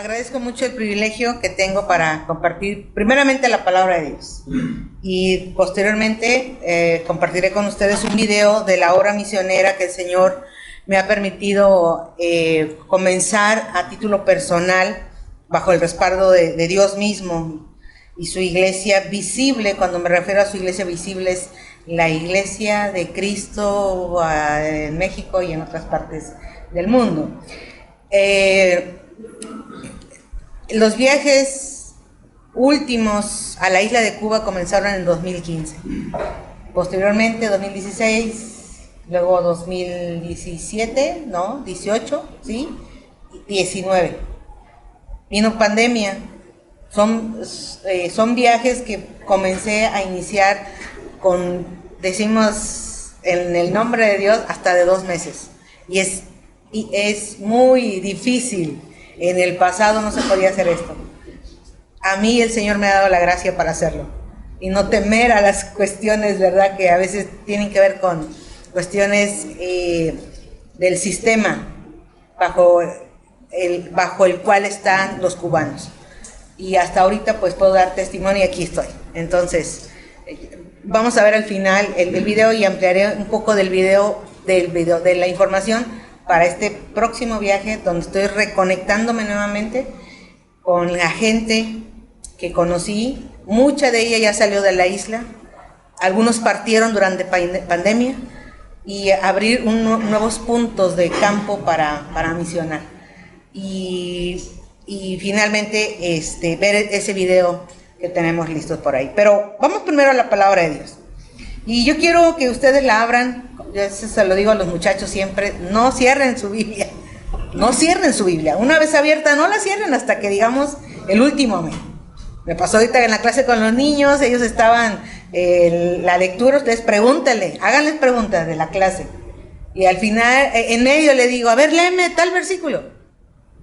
agradezco mucho el privilegio que tengo para compartir primeramente la palabra de Dios y posteriormente compartiré con ustedes un video de la obra misionera que el Señor me ha permitido comenzar a título personal bajo el respaldo de Dios mismo y su iglesia visible. Cuando me refiero a su iglesia visible es la iglesia de Cristo en México y en otras partes del mundo. Los viajes últimos a la isla de Cuba comenzaron en 2015, posteriormente 2016, luego 2017, ¿no? 18, ¿sí? 19. Vino pandemia. Son viajes que comencé a iniciar con, decimos en el nombre de Dios, hasta de 2 meses. Y es muy difícil. En el pasado no se podía hacer esto. A mí el Señor me ha dado la gracia para hacerlo. Y no temer a las cuestiones, ¿verdad? Que a veces tienen que ver con cuestiones del sistema bajo el cual están los cubanos. Y hasta ahorita pues puedo dar testimonio y aquí estoy. Entonces, vamos a ver al final el video y ampliaré un poco del video de la información para este próximo viaje, donde estoy reconectándome nuevamente con la gente que conocí. Mucha de ella ya salió de la isla, algunos partieron durante pandemia, y abrir nuevos puntos de campo para misionar. Y finalmente ver ese video que tenemos listos por ahí. Pero vamos primero a la palabra de Dios. Y yo quiero que ustedes la abran. Yo eso se lo digo a los muchachos siempre: no cierren su Biblia, no cierren su Biblia. Una vez abierta, no la cierren hasta que digamos el último amén. Me pasó ahorita en la clase con los niños, ellos estaban la lectura, ustedes pregúntenle, háganles preguntas de la clase. Y al final, en medio le digo, a ver, léeme tal versículo.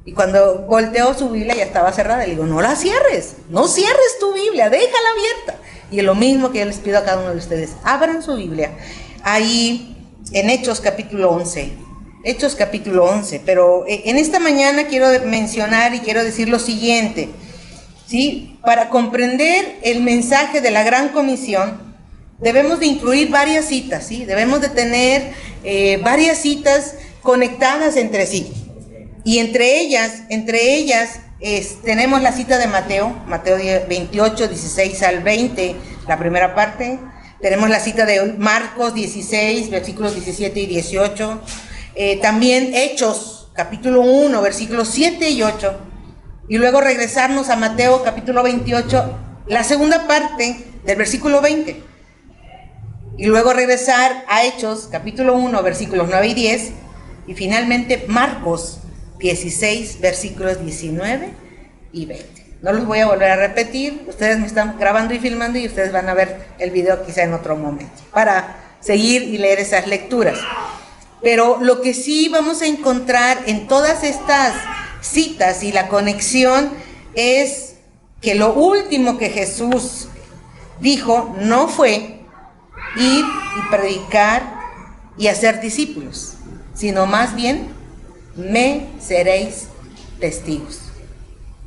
Y cuando volteó su Biblia ya estaba cerrada, le digo, no la cierres, no cierres tu Biblia, déjala abierta. Y es lo mismo que yo les pido a cada uno de ustedes, abran su Biblia. Ahí en Hechos capítulo 11, Hechos capítulo 11, pero en esta mañana quiero mencionar y quiero decir lo siguiente, ¿sí? Para comprender el mensaje de la Gran Comisión, debemos de incluir varias citas, ¿sí? Debemos de tener varias citas conectadas entre sí, y entre ellas tenemos la cita de Mateo 28, 16 al 20, la primera parte. Tenemos la cita de Marcos 16, versículos 17 y 18. También Hechos, capítulo 1, versículos 7 y 8. Y luego regresarnos a Mateo, capítulo 28, la segunda parte del versículo 20. Y luego regresar a Hechos, capítulo 1, versículos 9 y 10. Y finalmente Marcos 16, versículos 19 y 20. No los voy a volver a repetir, ustedes me están grabando y filmando y ustedes van a ver el video quizá en otro momento, para seguir y leer esas lecturas. Pero lo que sí vamos a encontrar en todas estas citas y la conexión es que lo último que Jesús dijo no fue ir y predicar y hacer discípulos, sino más bien, me seréis testigos.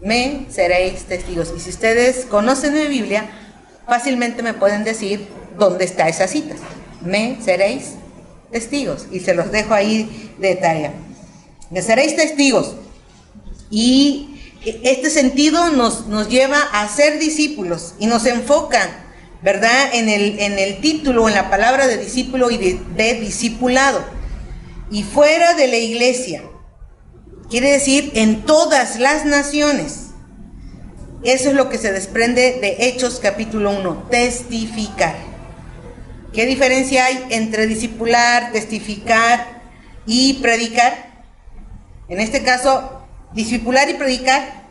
Me seréis testigos. Y si ustedes conocen mi Biblia, fácilmente me pueden decir dónde está esa cita. Me seréis testigos. Y se los dejo ahí de tarea. Me seréis testigos. Y este sentido nos lleva a ser discípulos y nos enfoca, ¿verdad?, en el título, en la palabra de discípulo y de discipulado. Y fuera de la iglesia, quiere decir en todas las naciones. Eso es lo que se desprende de Hechos capítulo 1, testificar. ¿Qué diferencia hay entre discipular, testificar y predicar? En este caso, discipular y predicar,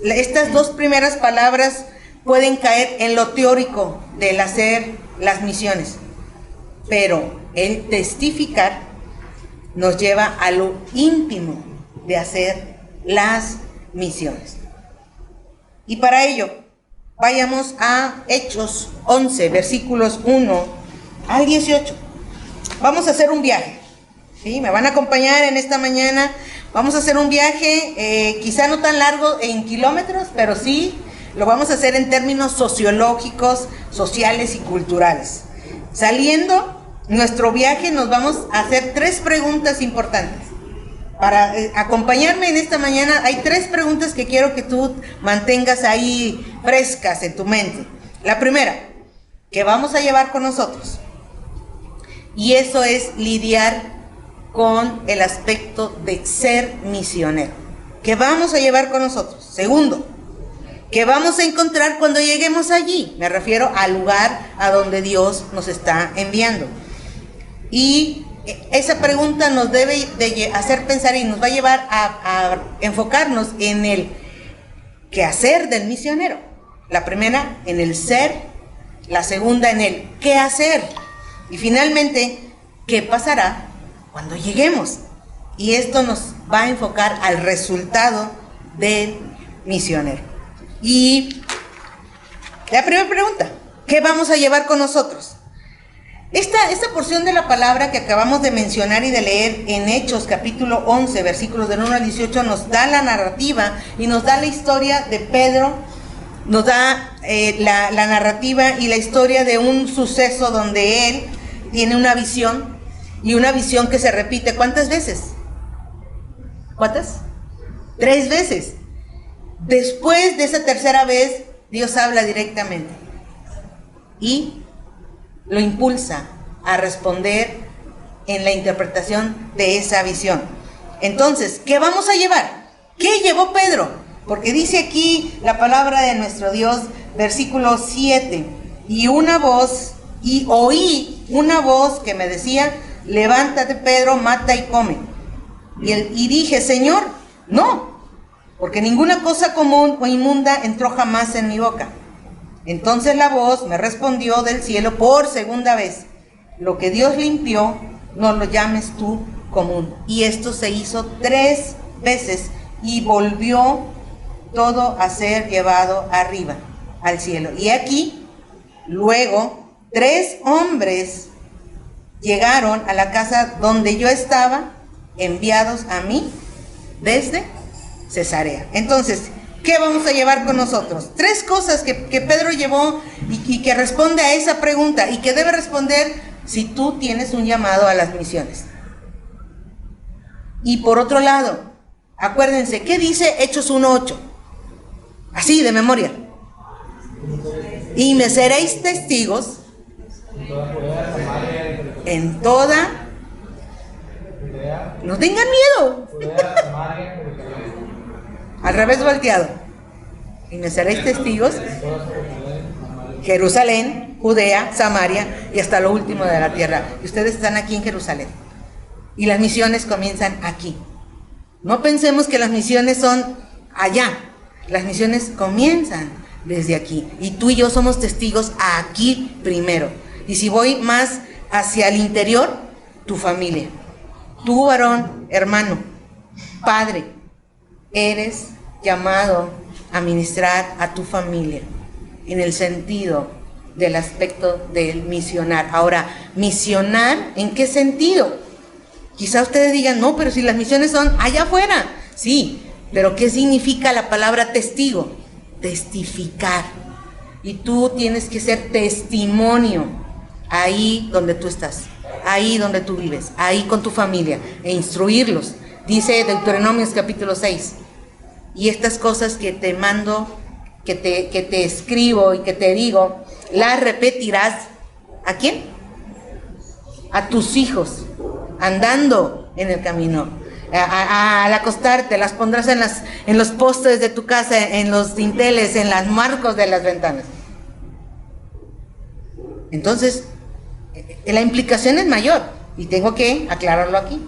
estas dos primeras palabras pueden caer en lo teórico del hacer las misiones, pero el testificar nos lleva a lo íntimo de hacer las misiones. Y para ello, vayamos a Hechos 11, versículos 1 al 18. Vamos a hacer un viaje, ¿sí? Me van a acompañar en esta mañana Vamos a hacer un viaje, quizá no tan largo en kilómetros, pero sí lo vamos a hacer en términos sociológicos, sociales y culturales. Saliendo nuestro viaje nos vamos a hacer 3 preguntas importantes. Para acompañarme en esta mañana hay 3 preguntas que quiero que tú mantengas ahí frescas en tu mente. La primera, ¿qué vamos a llevar con nosotros? Y eso es lidiar con el aspecto de ser misionero. ¿Qué vamos a llevar con nosotros? Segundo, ¿qué vamos a encontrar cuando lleguemos allí? Me refiero al lugar a donde Dios nos está enviando. Y esa pregunta nos debe de hacer pensar y nos va a llevar a enfocarnos en el quehacer del misionero. La primera en el ser, la segunda en el qué hacer. Y finalmente, ¿qué pasará cuando lleguemos? Y esto nos va a enfocar al resultado del misionero. Y la primera pregunta, ¿qué vamos a llevar con nosotros? Esta porción de la palabra que acabamos de mencionar y de leer en Hechos capítulo 11, versículos del 1 al 18, nos da la narrativa y nos da la historia de Pedro, nos da la narrativa y la historia de un suceso donde él tiene una visión, y una visión que se repite, ¿cuántas veces? ¿Cuántas? 3 veces. Después de esa tercera vez, Dios habla directamente y lo impulsa a responder en la interpretación de esa visión. Entonces, ¿qué vamos a llevar? ¿Qué llevó Pedro? Porque dice aquí la palabra de nuestro Dios, versículo 7, y oí una voz que me decía, levántate Pedro, mata y come. Y dije, Señor, no, porque ninguna cosa común o inmunda entró jamás en mi boca. Entonces la voz me respondió del cielo por segunda vez, lo que Dios limpió, no lo llames tú común. Y esto se hizo 3 veces y volvió todo a ser llevado arriba, al cielo. Y aquí, luego, 3 hombres llegaron a la casa donde yo estaba, enviados a mí desde Cesarea. Entonces, ¿qué vamos a llevar con nosotros? 3 cosas que Pedro llevó y que responde a esa pregunta y que debe responder si tú tienes un llamado a las misiones. Y por otro lado, acuérdense, ¿qué dice Hechos 1:8? Así, de memoria. Y me seréis testigos en toda, no tengan miedo, al revés volteado, y me seréis testigos, Jerusalén, Judea, Samaria y hasta lo último de la tierra. Y ustedes están aquí en Jerusalén y las misiones comienzan aquí. No pensemos que las misiones son allá, las misiones comienzan desde aquí y tú y yo somos testigos aquí primero. Y si voy más hacia el interior, tu familia, tu varón, hermano, padre, eres llamado a ministrar a tu familia en el sentido del aspecto del misionar. Ahora, misionar, ¿en qué sentido? Quizá ustedes digan, no, pero si las misiones son allá afuera. Sí, pero ¿qué significa la palabra testigo? Testificar. Y tú tienes que ser testimonio ahí donde tú estás, ahí donde tú vives, ahí con tu familia, e instruirlos. Dice Deuteronomios capítulo 6, y estas cosas que te mando, que te escribo y que te digo, las repetirás, ¿a quién? A tus hijos, andando en el camino. Al acostarte, las pondrás en los postes de tu casa, en los dinteles, en los marcos de las ventanas. Entonces, la implicación es mayor y tengo que aclararlo aquí.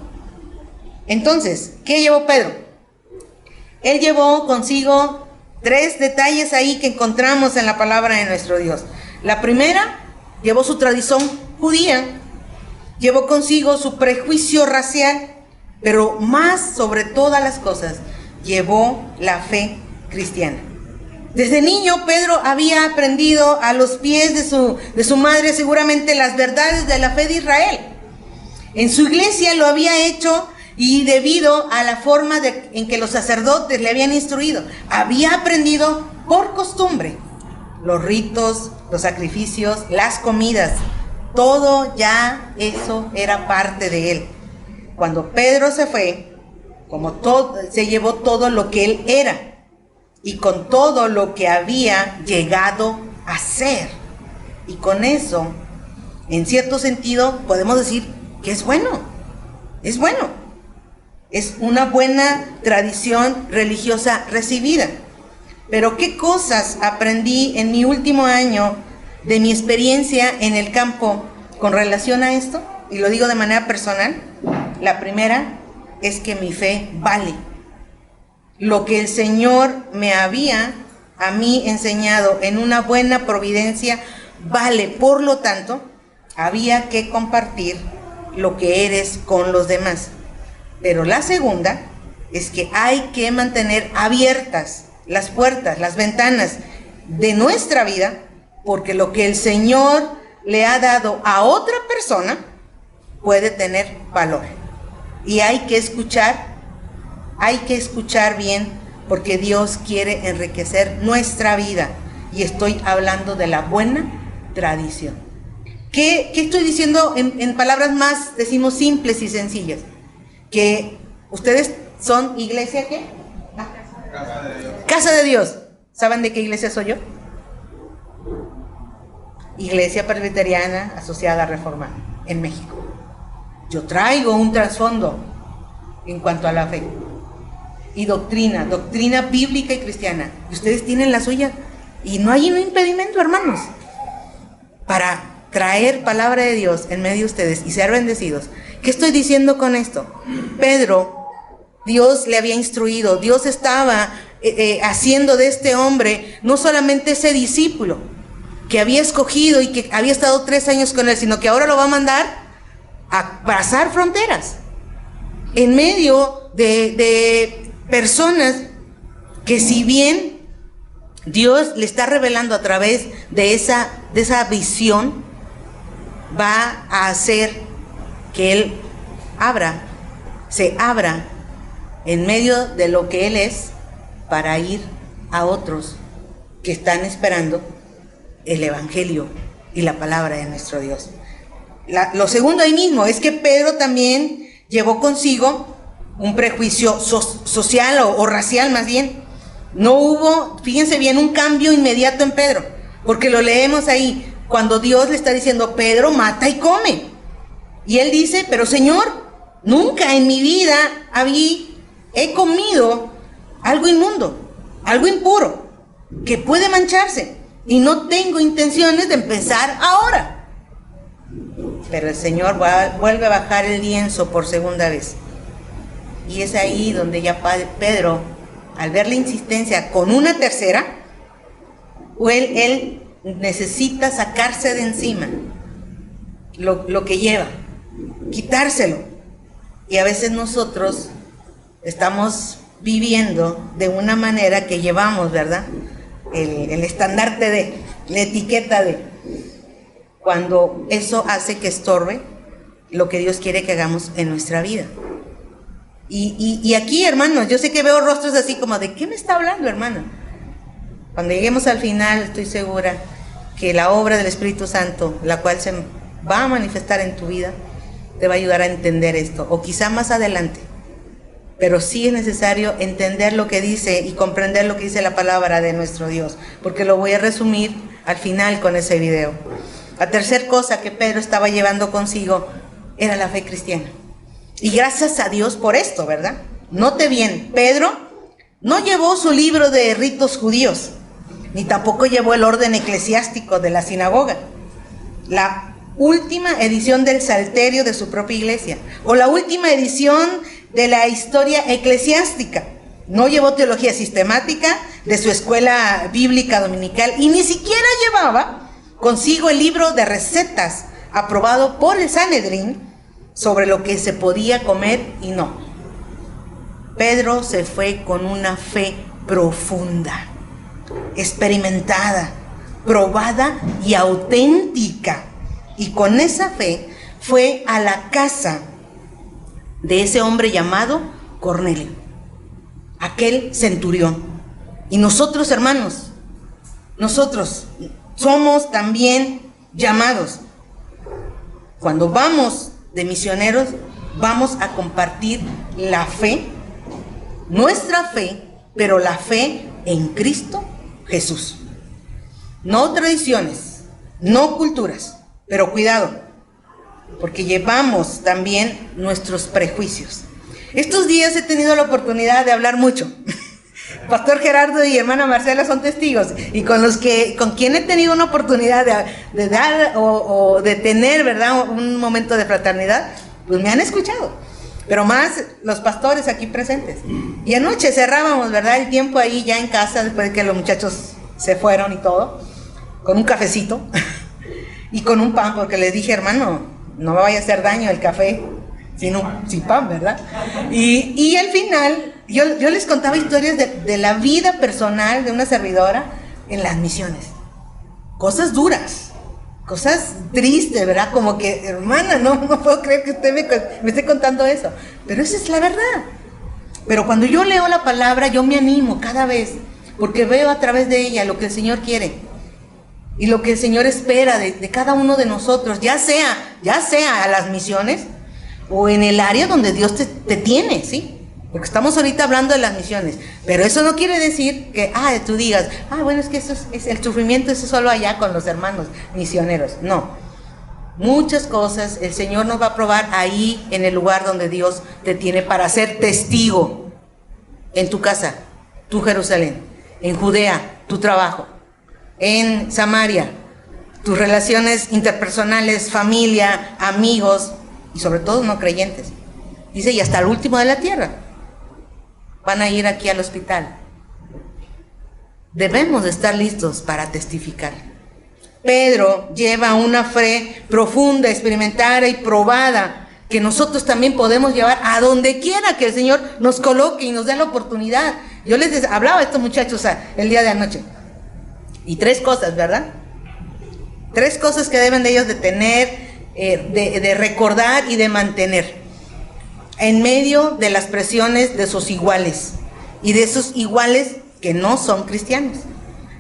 Entonces, ¿qué llevó Pedro? Él llevó consigo 3 detalles ahí que encontramos en la palabra de nuestro Dios. La primera, llevó su tradición judía, llevó consigo su prejuicio racial, pero más sobre todas las cosas, llevó la fe cristiana. Desde niño Pedro había aprendido a los pies de su madre seguramente las verdades de la fe de Israel. En su iglesia lo había hecho y debido a la forma en que los sacerdotes le habían instruido, había aprendido por costumbre los ritos, los sacrificios, las comidas, todo ya eso era parte de él. Cuando Pedro se fue, se llevó todo lo que él era y con todo lo que había llegado a ser. Y con eso, en cierto sentido, podemos decir que es bueno, es bueno. Es una buena tradición religiosa recibida. Pero ¿qué cosas aprendí en mi último año de mi experiencia en el campo con relación a esto? Y lo digo de manera personal. La primera es que mi fe vale. Lo que el Señor me había a mí enseñado en una buena providencia vale. Por lo tanto, había que compartir lo que eres con los demás. Pero la segunda es que hay que mantener abiertas las puertas, las ventanas de nuestra vida, porque lo que el Señor le ha dado a otra persona puede tener valor. Y hay que escuchar bien, porque Dios quiere enriquecer nuestra vida. Y estoy hablando de la buena tradición. ¿Qué estoy diciendo en palabras más, decimos, simples y sencillas? Que ustedes son iglesia, ¿qué? Casa de Dios. Casa de Dios. ¿Saben de qué iglesia soy yo? Iglesia Presbiteriana Asociada Reformada en México. Yo traigo un trasfondo en cuanto a la fe y doctrina bíblica y cristiana. Y ustedes tienen la suya. Y no hay un impedimento, hermanos, para traer palabra de Dios en medio de ustedes y ser bendecidos. ¿Qué estoy diciendo con esto? Pedro, Dios le había instruido, Dios estaba haciendo de este hombre no solamente ese discípulo que había escogido y que había estado 3 años con él, sino que ahora lo va a mandar a pasar fronteras en medio de personas que, si bien Dios le está revelando a través de esa visión, va a hacer que él se abra en medio de lo que él es, para ir a otros que están esperando el evangelio y la palabra de nuestro Dios. Lo segundo ahí mismo es que Pedro también llevó consigo un prejuicio social o racial, más bien. No hubo, fíjense bien, un cambio inmediato en Pedro, porque lo leemos ahí, cuando Dios le está diciendo: Pedro, mata y come. Y él dice: pero Señor, nunca en mi vida he comido algo inmundo, algo impuro, que puede mancharse, y no tengo intenciones de empezar ahora. Pero el Señor vuelve a bajar el lienzo por segunda vez. Y es ahí donde ya Pedro, al ver la insistencia con una tercera, él necesita sacarse de encima lo que lleva, quitárselo. Y a veces nosotros estamos viviendo de una manera que llevamos, ¿verdad? El estandarte de, la etiqueta de, cuando eso hace que estorbe lo que Dios quiere que hagamos en nuestra vida. Y aquí, hermanos, yo sé que veo rostros así como: ¿de qué me está hablando, hermana? Cuando lleguemos al final, estoy segura que la obra del Espíritu Santo, la cual se va a manifestar en tu vida, te va a ayudar a entender esto, o quizá más adelante. Pero sí es necesario entender lo que dice y comprender lo que dice la palabra de nuestro Dios, porque lo voy a resumir al final con ese video. La tercera cosa que Pedro estaba llevando consigo era la fe cristiana. Y gracias a Dios por esto, ¿verdad? Note bien, Pedro no llevó su libro de ritos judíos, ni tampoco llevó el orden eclesiástico de la sinagoga, la última edición del Salterio de su propia iglesia, o la última edición de la historia eclesiástica. No llevó teología sistemática de su escuela bíblica dominical, y ni siquiera llevaba consigo el libro de recetas aprobado por el Sanedrín sobre lo que se podía comer y no. Pedro se fue con una fe profunda, experimentada, probada y auténtica. Y con esa fe fue a la casa de ese hombre llamado Cornelio, aquel centurión. Y nosotros, hermanos, nosotros somos también llamados. Cuando vamos de misioneros, vamos a compartir la fe, nuestra fe, pero la fe en Cristo Jesús. No tradiciones, no culturas, pero cuidado, porque llevamos también nuestros prejuicios. Estos días he tenido la oportunidad de hablar mucho. Pastor Gerardo y hermana Marcela son testigos, y con quien he tenido una oportunidad de dar o de tener, ¿verdad?, un momento de fraternidad, pues me han escuchado, pero más los pastores aquí presentes. Y anoche cerrábamos, ¿verdad?, el tiempo ahí ya en casa, después de que los muchachos se fueron y todo, con un cafecito y con un pan, porque les dije, hermano, no me vaya a hacer daño el café sin pan, ¿verdad? Y al final yo les contaba historias de la vida personal de una servidora en las misiones. Cosas duras, cosas tristes, ¿verdad? Como que, hermana, no puedo creer que usted me esté contando eso. Pero esa es la verdad. Pero cuando yo leo la palabra, yo me animo cada vez, porque veo a través de ella lo que el Señor quiere y lo que el Señor espera de cada uno de nosotros, ya sea a las misiones o en el área donde Dios te tiene, ¿sí? Porque estamos ahorita hablando de las misiones, pero eso no quiere decir que, tú digas, bueno, es que eso es el sufrimiento, eso es solo allá con los hermanos misioneros. No, muchas cosas el Señor nos va a probar ahí en el lugar donde Dios te tiene para ser testigo. En tu casa, tu Jerusalén, en Judea, tu trabajo, en Samaria, tus relaciones interpersonales, familia, amigos y sobre todo no creyentes. Dice, y hasta el último de la tierra van a ir aquí al hospital. Debemos de estar listos para testificar. Pedro lleva una fe profunda, experimentada y probada, que nosotros también podemos llevar a donde quiera que el Señor nos coloque y nos dé la oportunidad. Yo les hablaba a estos muchachos el día de anoche. Y 3 cosas, ¿verdad? 3 cosas que deben de ellos de tener, de recordar y de mantener en medio de las presiones de sus iguales, y de esos iguales que no son cristianos,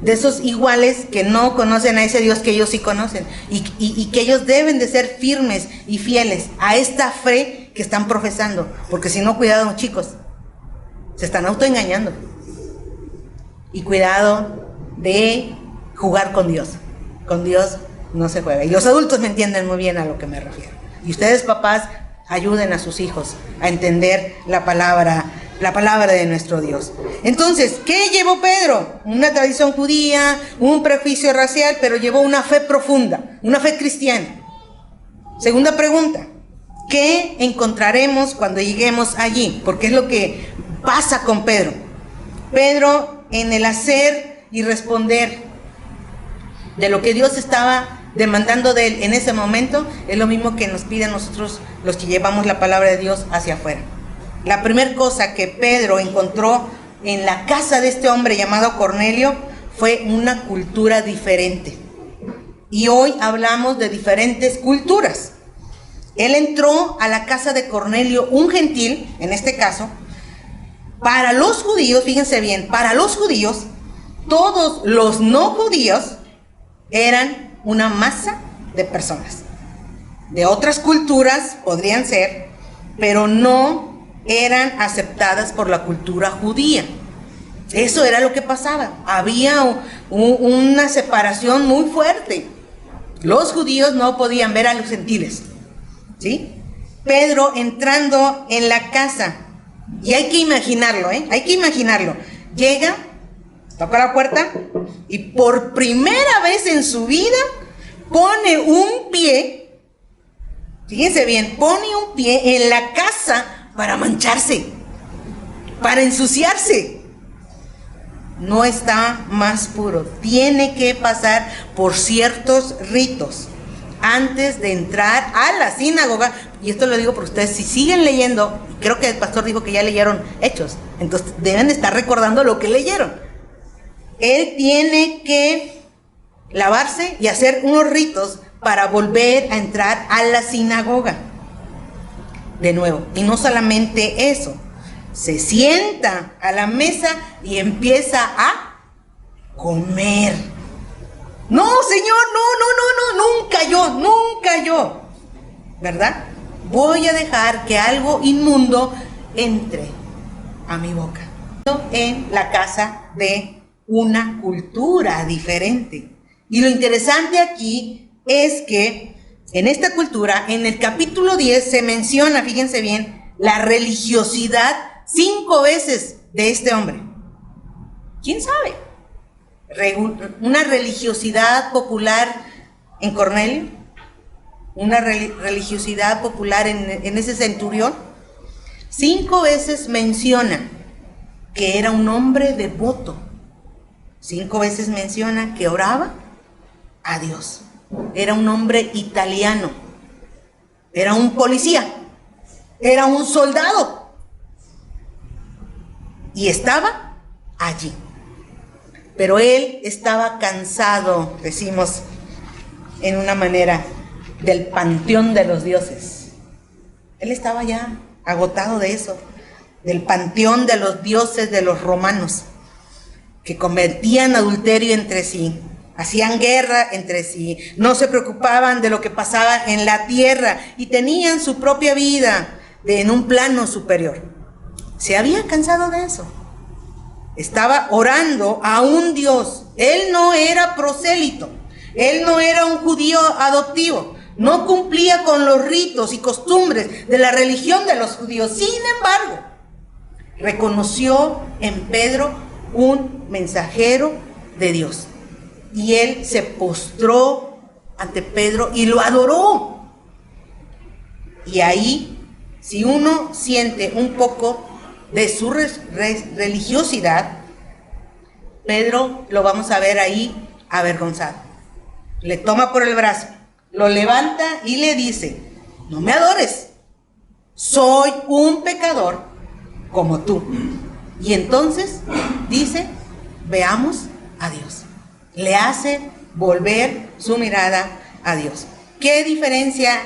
de esos iguales que no conocen a ese Dios que ellos sí conocen, y que ellos deben de ser firmes y fieles a esta fe que están profesando, porque si no, cuidado, chicos, se están autoengañando. Y cuidado de jugar con Dios. Con Dios no se juega. Y los adultos me entienden muy bien a lo que me refiero. Y ustedes, papás, ayuden a sus hijos a entender la palabra de nuestro Dios. Entonces, ¿qué llevó Pedro? Una tradición judía, un prejuicio racial, pero llevó una fe profunda, una fe cristiana. Segunda pregunta, ¿qué encontraremos cuando lleguemos allí? Porque es lo que pasa con Pedro. Pedro, en el hacer y responder de lo que Dios estaba demandando de él en ese momento, es lo mismo que nos pide a nosotros los que llevamos la palabra de Dios hacia afuera. La primera cosa que Pedro encontró en la casa de este hombre llamado Cornelio fue una cultura diferente. Y hoy hablamos de diferentes culturas. Él entró a la casa de Cornelio, un gentil, en este caso. Para los judíos, fíjense bien, para los judíos, todos los no judíos eran una masa de personas. De otras culturas podrían ser, pero no eran aceptadas por la cultura judía. Eso era lo que pasaba. Había una separación muy fuerte. Los judíos no podían ver a los gentiles, ¿sí? Pedro entrando en la casa, y hay que imaginarlo, hay que imaginarlo. Llega, toca la puerta y por primera vez en su vida pone un pie, fíjense bien, pone un pie en la casa para mancharse, para ensuciarse. No está más puro. Tiene que pasar por ciertos ritos antes de entrar a la sinagoga. Y esto lo digo porque ustedes, si siguen leyendo, creo que el pastor dijo que ya leyeron Hechos, entonces deben de estar recordando lo que leyeron. Él tiene que lavarse y hacer unos ritos para volver a entrar a la sinagoga. de nuevo. Y no solamente eso, se sienta a la mesa y empieza a comer. No, Señor, no, nunca yo, ¿verdad? Voy a dejar que algo inmundo entre a mi boca. En la casa de una cultura diferente. Y lo interesante aquí es que en esta cultura, en el capítulo 10 se menciona, fíjense bien, la religiosidad 5 veces de este hombre. ¿Quién sabe? Una religiosidad popular en Cornelio, una religiosidad popular en ese centurión. 5 veces menciona que era un hombre devoto. 5 veces menciona que oraba a Dios. Era un hombre italiano. Era un policía. Era un soldado. Y estaba allí. Pero él estaba cansado, decimos en una manera, del panteón de los dioses. Él estaba ya agotado de eso, del panteón de los dioses de los romanos, que cometían adulterio entre sí, hacían guerra entre sí, no se preocupaban de lo que pasaba en la tierra y tenían su propia vida en un plano superior. Se había cansado de eso. Estaba orando a un Dios. Él no era prosélito, él no era un judío adoptivo, no cumplía con los ritos y costumbres de la religión de los judíos. Sin embargo, reconoció en Pedro un mensajero de Dios. Y él se postró ante Pedro y lo adoró. Y ahí, si uno siente un poco de su religiosidad, Pedro lo vamos a ver ahí avergonzado. Le toma por el brazo, lo levanta y le dice: no me adores, soy un pecador como tú. Y entonces dice: veamos a Dios. Le hace volver su mirada a Dios. ¿Qué diferencia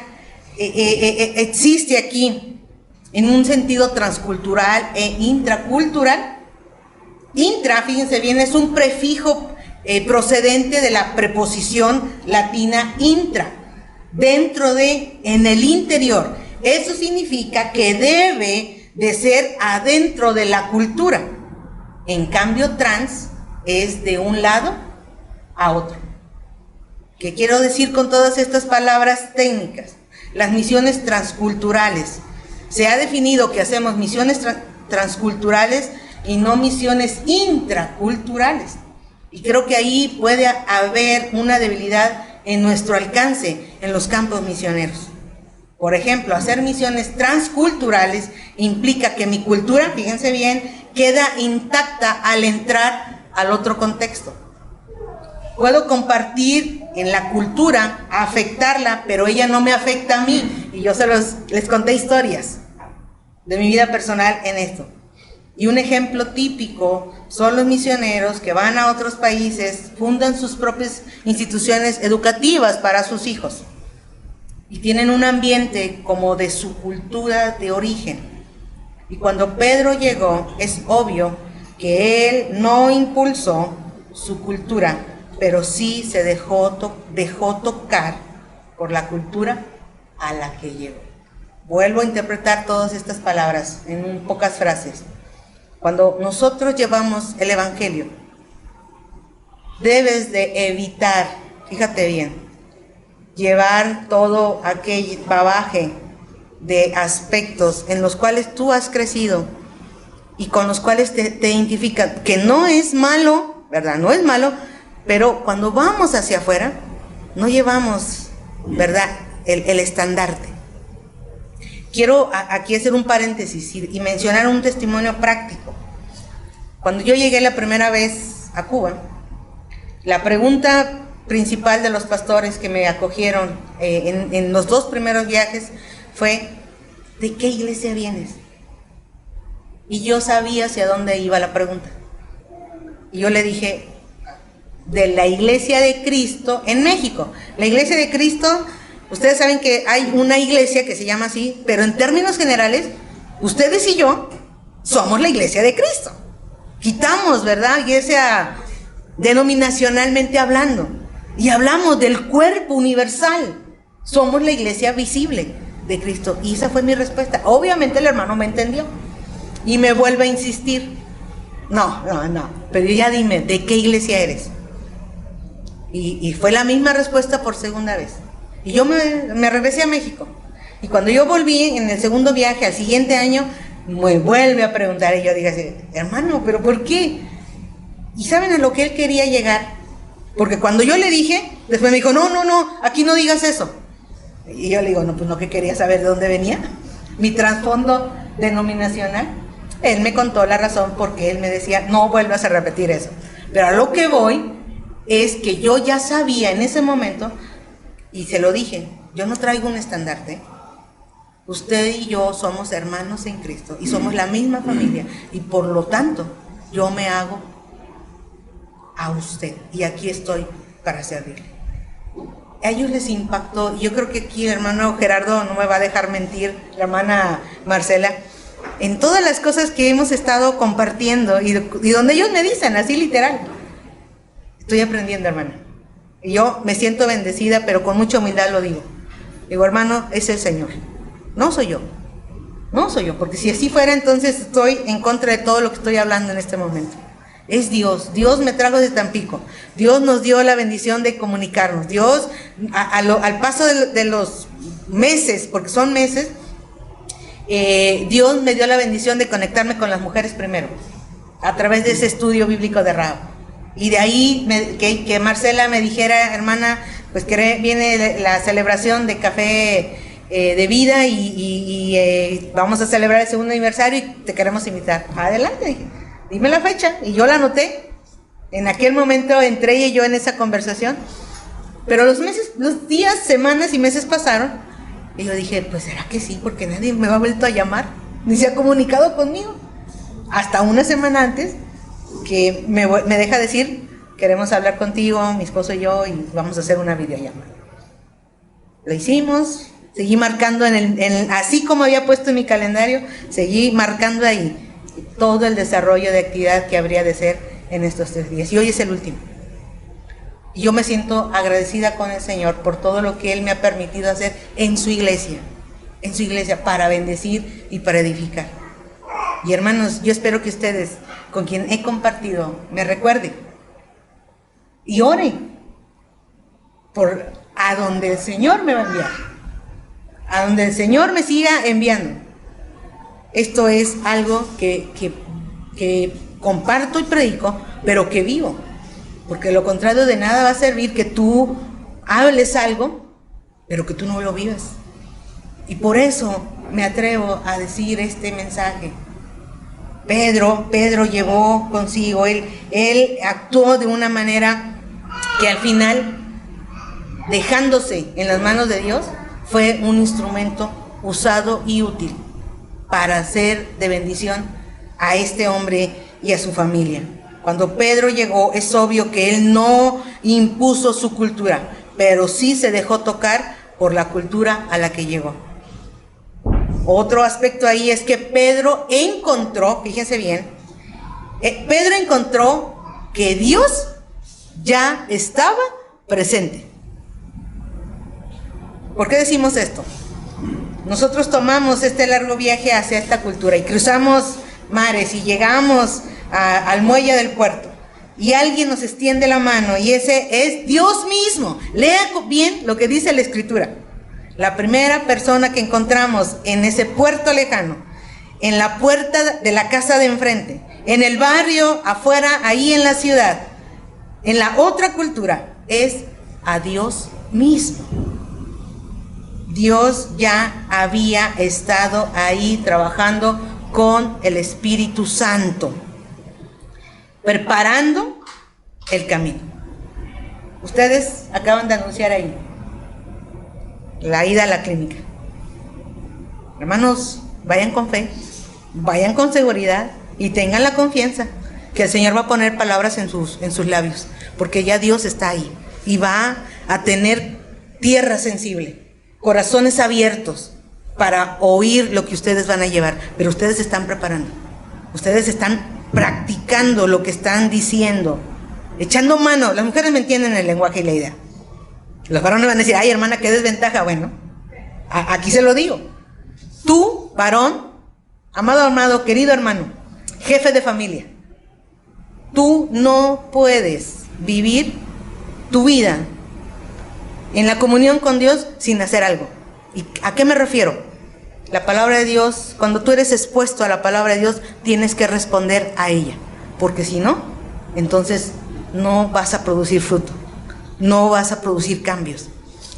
existe aquí en un sentido transcultural e intracultural? Intra, fíjense bien, es un prefijo procedente de la preposición latina intra, dentro de, en el interior. Eso significa que debe de ser adentro de la cultura. En cambio, trans es de un lado a otro. ¿Qué quiero decir con todas estas palabras técnicas? Las misiones transculturales. Se ha definido que hacemos misiones transculturales y no misiones intraculturales. Y creo que ahí puede haber una debilidad en nuestro alcance en los campos misioneros. Por ejemplo, hacer misiones transculturales implica que mi cultura, fíjense bien, queda intacta al entrar al otro contexto. Puedo compartir en la cultura, afectarla, pero ella no me afecta a mí. Y yo les conté historias de mi vida personal en esto. Y un ejemplo típico son los misioneros que van a otros países, fundan sus propias instituciones educativas para sus hijos. Y tienen un ambiente como de su cultura de origen. Y cuando Pedro llegó, es obvio que él no impulsó su cultura, pero sí se dejó tocar por la cultura a la que llegó. Vuelvo a interpretar todas estas palabras en pocas frases. Cuando nosotros llevamos el Evangelio, debes de evitar, fíjate bien, llevar todo aquel bagaje de aspectos en los cuales tú has crecido y con los cuales te identifican, que no es malo, ¿verdad? No es malo, pero cuando vamos hacia afuera, no llevamos, ¿verdad?, el estandarte. Quiero aquí hacer un paréntesis y mencionar un testimonio práctico. Cuando yo llegué la primera vez a Cuba, la pregunta principal de los pastores que me acogieron en los 2 primeros viajes fue: ¿de qué iglesia vienes? Y yo sabía hacia dónde iba la pregunta. Y yo le dije: de la Iglesia de Cristo en México. La Iglesia de Cristo Ustedes saben que hay una iglesia que se llama así, pero en términos generales, ustedes y yo somos la iglesia de Cristo. Quitamos, ¿verdad?, iglesia denominacionalmente hablando, y hablamos del cuerpo universal. Somos la iglesia visible de Cristo. Y esa fue mi respuesta. Obviamente el hermano me entendió y me vuelve a insistir. No, pero ya dime, ¿de qué iglesia eres? Y fue la misma respuesta por segunda vez. Y yo me regresé a México. Y cuando yo volví en el segundo viaje, al siguiente año, me vuelve a preguntar. Y yo digo así, hermano, ¿pero por qué? ¿Y saben a lo que él quería llegar? Porque cuando yo le dije, después me dijo, no, aquí no digas eso. Y yo le digo, no, pues no, que quería saber de dónde venía mi trasfondo denominacional. Él me contó la razón porque él me decía, no vuelvas a repetir eso. Pero a lo que voy es que yo ya sabía en ese momento, y se lo dije, yo no traigo un estandarte. Usted y yo somos hermanos en Cristo y somos la misma familia, y por lo tanto yo me hago a usted y aquí estoy para servirle. A ellos les impactó, y yo creo que aquí el hermano Gerardo no me va a dejar mentir, la hermana Marcela, en todas las cosas que hemos estado compartiendo y donde ellos me dicen, así literal, estoy aprendiendo, hermana. Y yo me siento bendecida, pero con mucha humildad lo digo. Digo, hermano, es el Señor, no soy yo. No soy yo, porque si así fuera, entonces estoy en contra de todo lo que estoy hablando en este momento. Es Dios. Dios me trajo de Tampico. Dios nos dio la bendición de comunicarnos. Dios, al paso de los meses, porque son meses, Dios me dio la bendición de conectarme con las mujeres primero, a través de ese estudio bíblico de Rahab. Y de ahí que Marcela me dijera, hermana, pues que viene la celebración de Café de Vida y vamos a celebrar el segundo aniversario y te queremos invitar. Adelante, dime la fecha. Y yo la anoté. En aquel momento entré ella y yo en esa conversación. Pero los días, semanas y meses pasaron. Y yo dije, pues será que sí, porque nadie me ha vuelto a llamar, ni se ha comunicado conmigo. Hasta una semana antes que me deja decir, queremos hablar contigo, mi esposo y yo, y vamos a hacer una videollamada. Lo hicimos. Seguí marcando así como había puesto en mi calendario, seguí marcando ahí todo el desarrollo de actividad que habría de ser en estos 3 días. Y hoy es el último. Y yo me siento agradecida con el Señor por todo lo que Él me ha permitido hacer en su iglesia, para bendecir y para edificar. Y hermanos, yo espero que ustedes, con quien he compartido, me recuerden y oren por a donde el Señor me va a enviar. A donde el Señor me siga enviando. Esto es algo que comparto y predico, pero que vivo. Porque lo contrario de nada va a servir que tú hables algo, pero que tú no lo vivas. Y por eso me atrevo a decir este mensaje. Pedro llevó consigo, él actuó de una manera que al final, dejándose en las manos de Dios, fue un instrumento usado y útil para hacer de bendición a este hombre y a su familia. Cuando Pedro llegó, es obvio que él no impuso su cultura, pero sí se dejó tocar por la cultura a la que llegó. Otro aspecto ahí es que Pedro encontró, fíjense bien, Pedro encontró que Dios ya estaba presente. ¿Por qué decimos esto? Nosotros tomamos este largo viaje hacia esta cultura y cruzamos mares y llegamos al muelle del puerto y alguien nos extiende la mano y ese es Dios mismo. Lea bien lo que dice la Escritura. La primera persona que encontramos en ese puerto lejano, en la puerta de la casa de enfrente, en el barrio afuera, ahí en la ciudad, en la otra cultura, es a Dios mismo. Dios ya había estado ahí trabajando con el Espíritu Santo, preparando el camino. Ustedes acaban de anunciar ahí la ida a la clínica. Hermanos, vayan con fe, vayan con seguridad y tengan la confianza que el Señor va a poner palabras en sus labios, porque ya Dios está ahí y va a tener tierra sensible. corazones abiertos para oír lo que ustedes van a llevar, pero ustedes se están preparando, ustedes están practicando lo que están diciendo, echando mano. Las mujeres me entienden el lenguaje y la idea. Los varones van a decir, ay hermana, qué desventaja. Bueno, aquí se lo digo. Tú, varón, amado, querido hermano, jefe de familia, tú no puedes vivir tu vida en la comunión con Dios sin hacer algo. ¿Y a qué me refiero? La palabra de Dios, cuando tú eres expuesto a la palabra de Dios, tienes que responder a ella, porque si no, entonces no vas a producir fruto, no vas a producir cambios.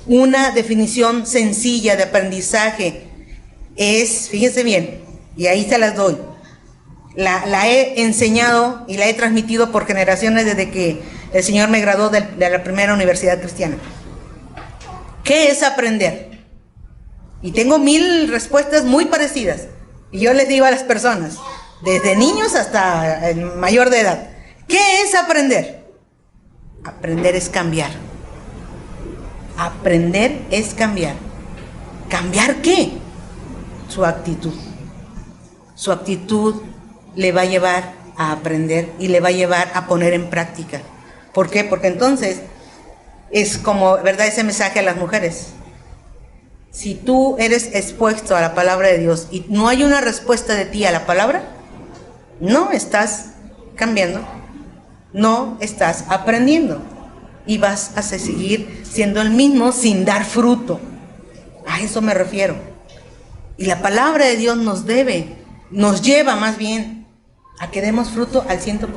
Una definición sencilla de aprendizaje es, fíjense bien, y ahí se las doy, la he enseñado y la he transmitido por generaciones desde que el Señor me graduó de la primera universidad cristiana. ¿Qué es aprender? Y tengo 1000 respuestas muy parecidas. Y yo les digo a las personas, desde niños hasta el mayor de edad, ¿qué es aprender? Aprender es cambiar. Aprender es cambiar. ¿Cambiar qué? Su actitud. Su actitud le va a llevar a aprender y le va a llevar a poner en práctica. ¿Por qué? Porque entonces es como, ¿verdad?, ese mensaje a las mujeres. Si tú eres expuesto a la palabra de Dios y no hay una respuesta de ti a la palabra, no estás cambiando, no estás aprendiendo y vas a seguir siendo el mismo sin dar fruto. A eso me refiero. Y la palabra de Dios nos lleva más bien a que demos fruto al 100%.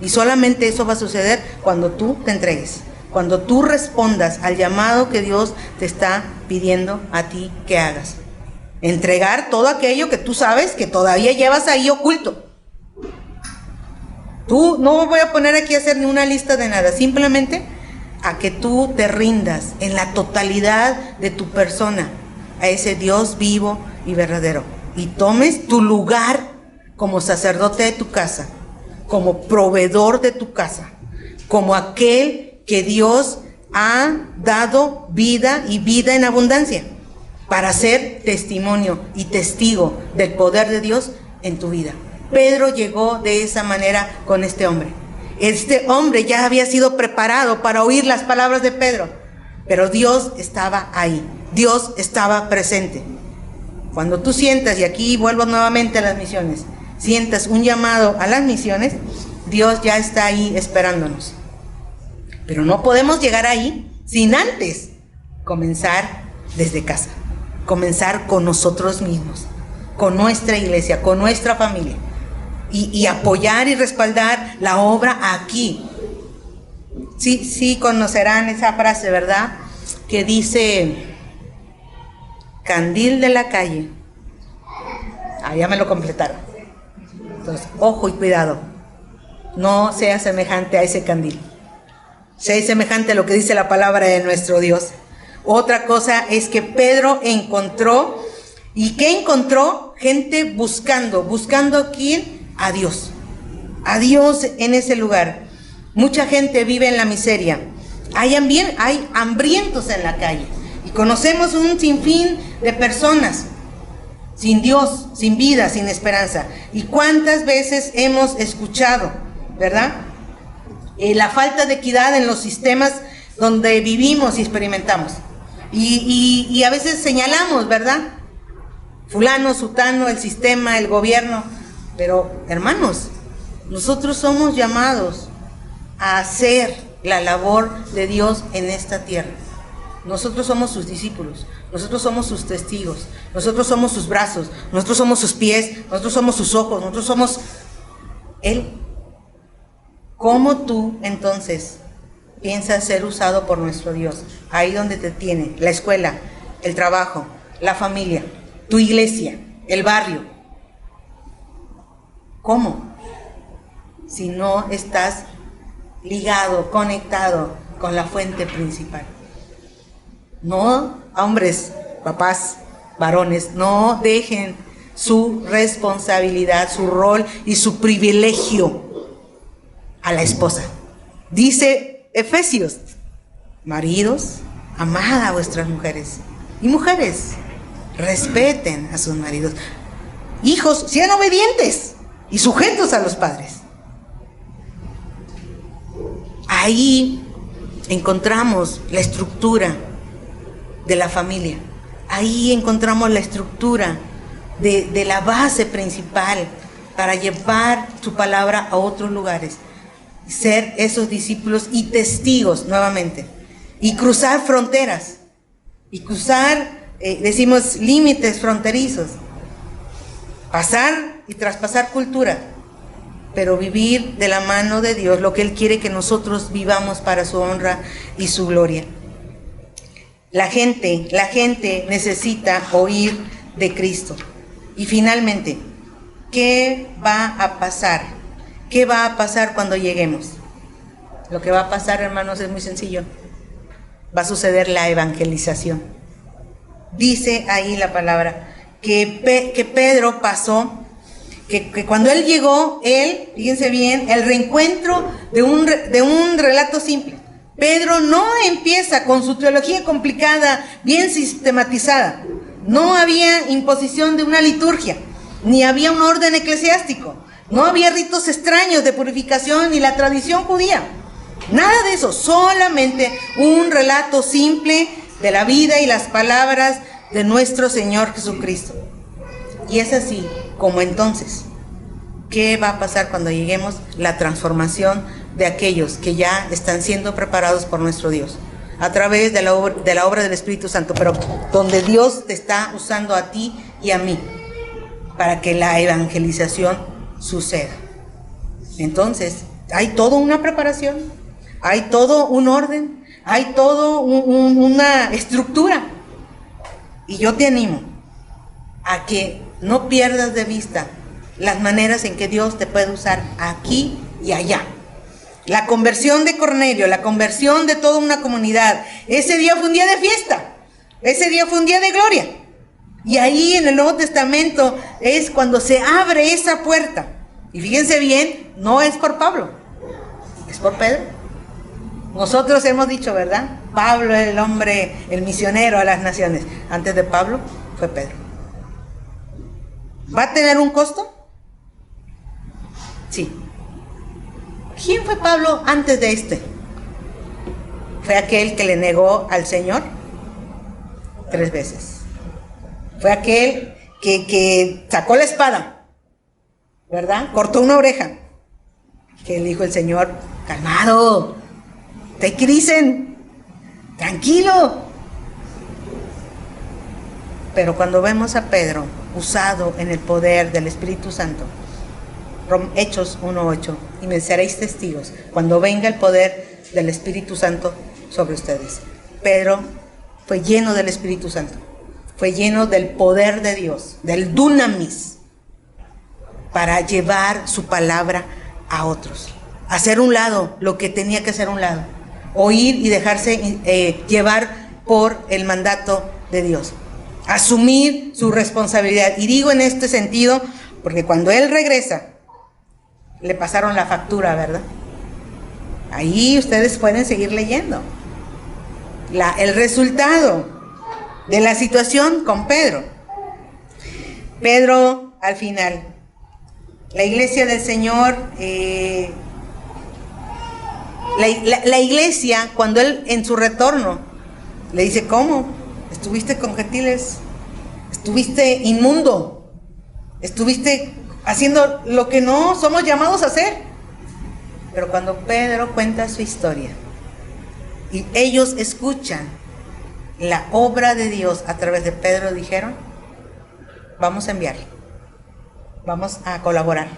Y solamente eso va a suceder cuando tú te entregues, cuando tú respondas al llamado que Dios te está pidiendo a ti que hagas. Entregar todo aquello que tú sabes que todavía llevas ahí oculto. Tú no voy a poner aquí a hacer ni una lista de nada, simplemente a que tú te rindas en la totalidad de tu persona a ese Dios vivo y verdadero y tomes tu lugar como sacerdote de tu casa, como proveedor de tu casa, como aquel que Dios ha dado vida y vida en abundancia para ser testimonio y testigo del poder de Dios en tu vida. Pedro llegó de esa manera con este hombre. Este hombre ya había sido preparado para oír las palabras de Pedro, pero Dios estaba ahí, Dios estaba presente. Cuando tú sientas, y aquí vuelvo nuevamente a las misiones, sientas un llamado a las misiones, Dios ya está ahí esperándonos. Pero no podemos llegar ahí sin antes comenzar desde casa, comenzar con nosotros mismos, con nuestra iglesia, con nuestra familia, y apoyar y respaldar la obra aquí. Sí conocerán esa frase, ¿verdad?, que dice, candil de la calle. Ya me lo completaron. Entonces, ojo y cuidado, no sea semejante a ese candil. Sea semejante a lo que dice la palabra de nuestro Dios. Otra cosa es que Pedro encontró, ¿y qué encontró? Gente buscando ¿a quién? A Dios en ese lugar. Mucha gente vive en la miseria. Hay hambrientos en la calle. Y conocemos un sinfín de personas sin Dios, sin vida, sin esperanza. ¿Y cuántas veces hemos escuchado, verdad?, la falta de equidad en los sistemas donde vivimos y experimentamos. Y a veces señalamos, ¿verdad?, fulano, sutano, el sistema, el gobierno. Pero, hermanos, nosotros somos llamados a hacer la labor de Dios en esta tierra. Nosotros somos sus discípulos, nosotros somos sus testigos, nosotros somos sus brazos, nosotros somos sus pies, nosotros somos sus ojos, nosotros somos Él. ¿Cómo tú entonces piensas ser usado por nuestro Dios? Ahí donde te tiene, la escuela, el trabajo, la familia, tu iglesia, el barrio. ¿Cómo? Si no estás ligado, conectado con la fuente principal. No, hombres, papás, varones, no dejen su responsabilidad, su rol y su privilegio a la esposa. Dice Efesios, maridos, amad a vuestras mujeres Y mujeres, respeten a sus maridos. Hijos, sean obedientes y sujetos a los padres. Ahí encontramos la estructura de la familia. Ahí encontramos la estructura de la base principal para llevar su palabra a otros lugares. Ser esos discípulos y testigos nuevamente. Y cruzar fronteras. Y cruzar, decimos, límites fronterizos. Pasar y traspasar cultura. Pero vivir de la mano de Dios lo que Él quiere que nosotros vivamos para su honra y su gloria. La gente necesita oír de Cristo. Y finalmente, ¿qué va a pasar? ¿Qué va a pasar cuando lleguemos? Lo que va a pasar, hermanos, es muy sencillo. Va a suceder la evangelización. Dice ahí la palabra que Pedro pasó, que cuando él llegó, fíjense bien, el reencuentro de un relato simple. Pedro no empieza con su teología complicada, bien sistematizada. No había imposición de una liturgia, ni había un orden eclesiástico, no había ritos extraños de purificación ni la tradición judía. Nada de eso, solamente un relato simple de la vida y las palabras de nuestro Señor Jesucristo. Y es así como entonces, ¿qué va a pasar cuando lleguemos? La transformación de aquellos que ya están siendo preparados por nuestro Dios, a través de la obra del Espíritu Santo, pero donde Dios te está usando a ti y a mí, para que la evangelización suceda. Entonces, hay toda una preparación, hay todo un orden, hay todo una estructura. Y yo te animo a que no pierdas de vista las maneras en que Dios te puede usar aquí y allá. La conversión de Cornelio, la conversión de toda una comunidad, ese día fue un día de fiesta, ese día fue un día de gloria. Y ahí en el Nuevo Testamento es cuando se abre esa puerta. Y fíjense bien, no es por Pablo, es por Pedro. Nosotros hemos dicho, ¿verdad? Pablo es el hombre, el misionero a las naciones. Antes de Pablo fue Pedro. ¿Va a tener un costo? Sí. ¿Quién fue Pablo antes de este? Fue aquel que le negó al Señor 3 veces. Fue aquel que sacó la espada, ¿verdad? Cortó una oreja. Que le dijo el Señor, calmado, te dicen, tranquilo. Pero cuando vemos a Pedro usado en el poder del Espíritu Santo, Hechos 1:8, y me seréis testigos cuando venga el poder del Espíritu Santo sobre ustedes. Pedro fue lleno del Espíritu Santo, fue lleno del poder de Dios, del dunamis, para llevar su palabra a otros, hacer un lado lo que tenía que hacer un lado, oír y dejarse llevar por el mandato de Dios, asumir su responsabilidad. Y digo en este sentido porque cuando él regresa, le pasaron la factura, ¿verdad? Ahí ustedes pueden seguir leyendo el resultado de la situación con Pedro. Pedro, al final, la iglesia del Señor, la iglesia, cuando él en su retorno le dice, ¿cómo? Estuviste con gentiles, estuviste inmundo, estuviste haciendo lo que no somos llamados a hacer. Pero cuando Pedro cuenta su historia y ellos escuchan la obra de Dios a través de Pedro, dijeron, vamos a enviar, vamos a colaborar,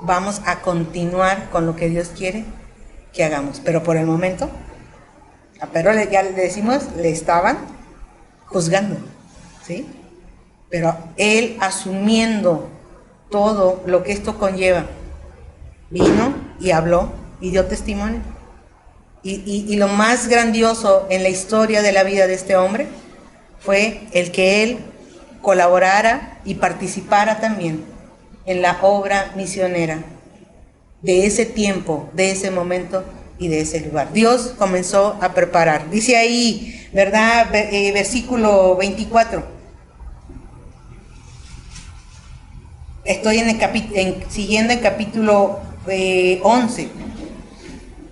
vamos a continuar con lo que Dios quiere que hagamos. Pero por el momento, a Pedro ya le decimos, le estaban juzgando, ¿sí? Pero él, asumiendo todo lo que esto conlleva, vino y habló y dio testimonio. Y lo más grandioso en la historia de la vida de este hombre fue el que él colaborara y participara también en la obra misionera de ese tiempo, de ese momento y de ese lugar. Dios comenzó a preparar. Dice ahí, ¿verdad? Versículo 24. Estoy siguiendo en capítulo 11.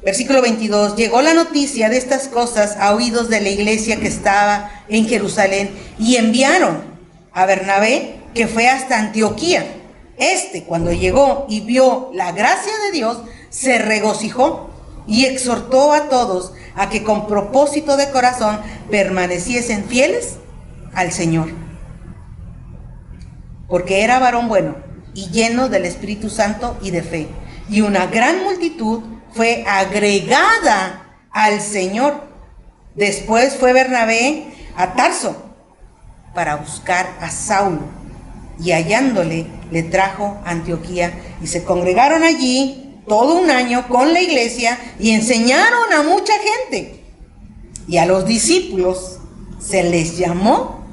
Versículo 22. Llegó la noticia de estas cosas a oídos de la iglesia que estaba en Jerusalén y enviaron a Bernabé, que fue hasta Antioquía. Cuando llegó y vio la gracia de Dios, se regocijó y exhortó a todos a que con propósito de corazón permaneciesen fieles al Señor. Porque era varón bueno y lleno del Espíritu Santo y de fe. Y una gran multitud fue agregada al Señor. Después fue Bernabé a Tarso para buscar a Saulo, y hallándole le trajo a Antioquía, y se congregaron allí todo un año con la iglesia y enseñaron a mucha gente. Y a los discípulos se les llamó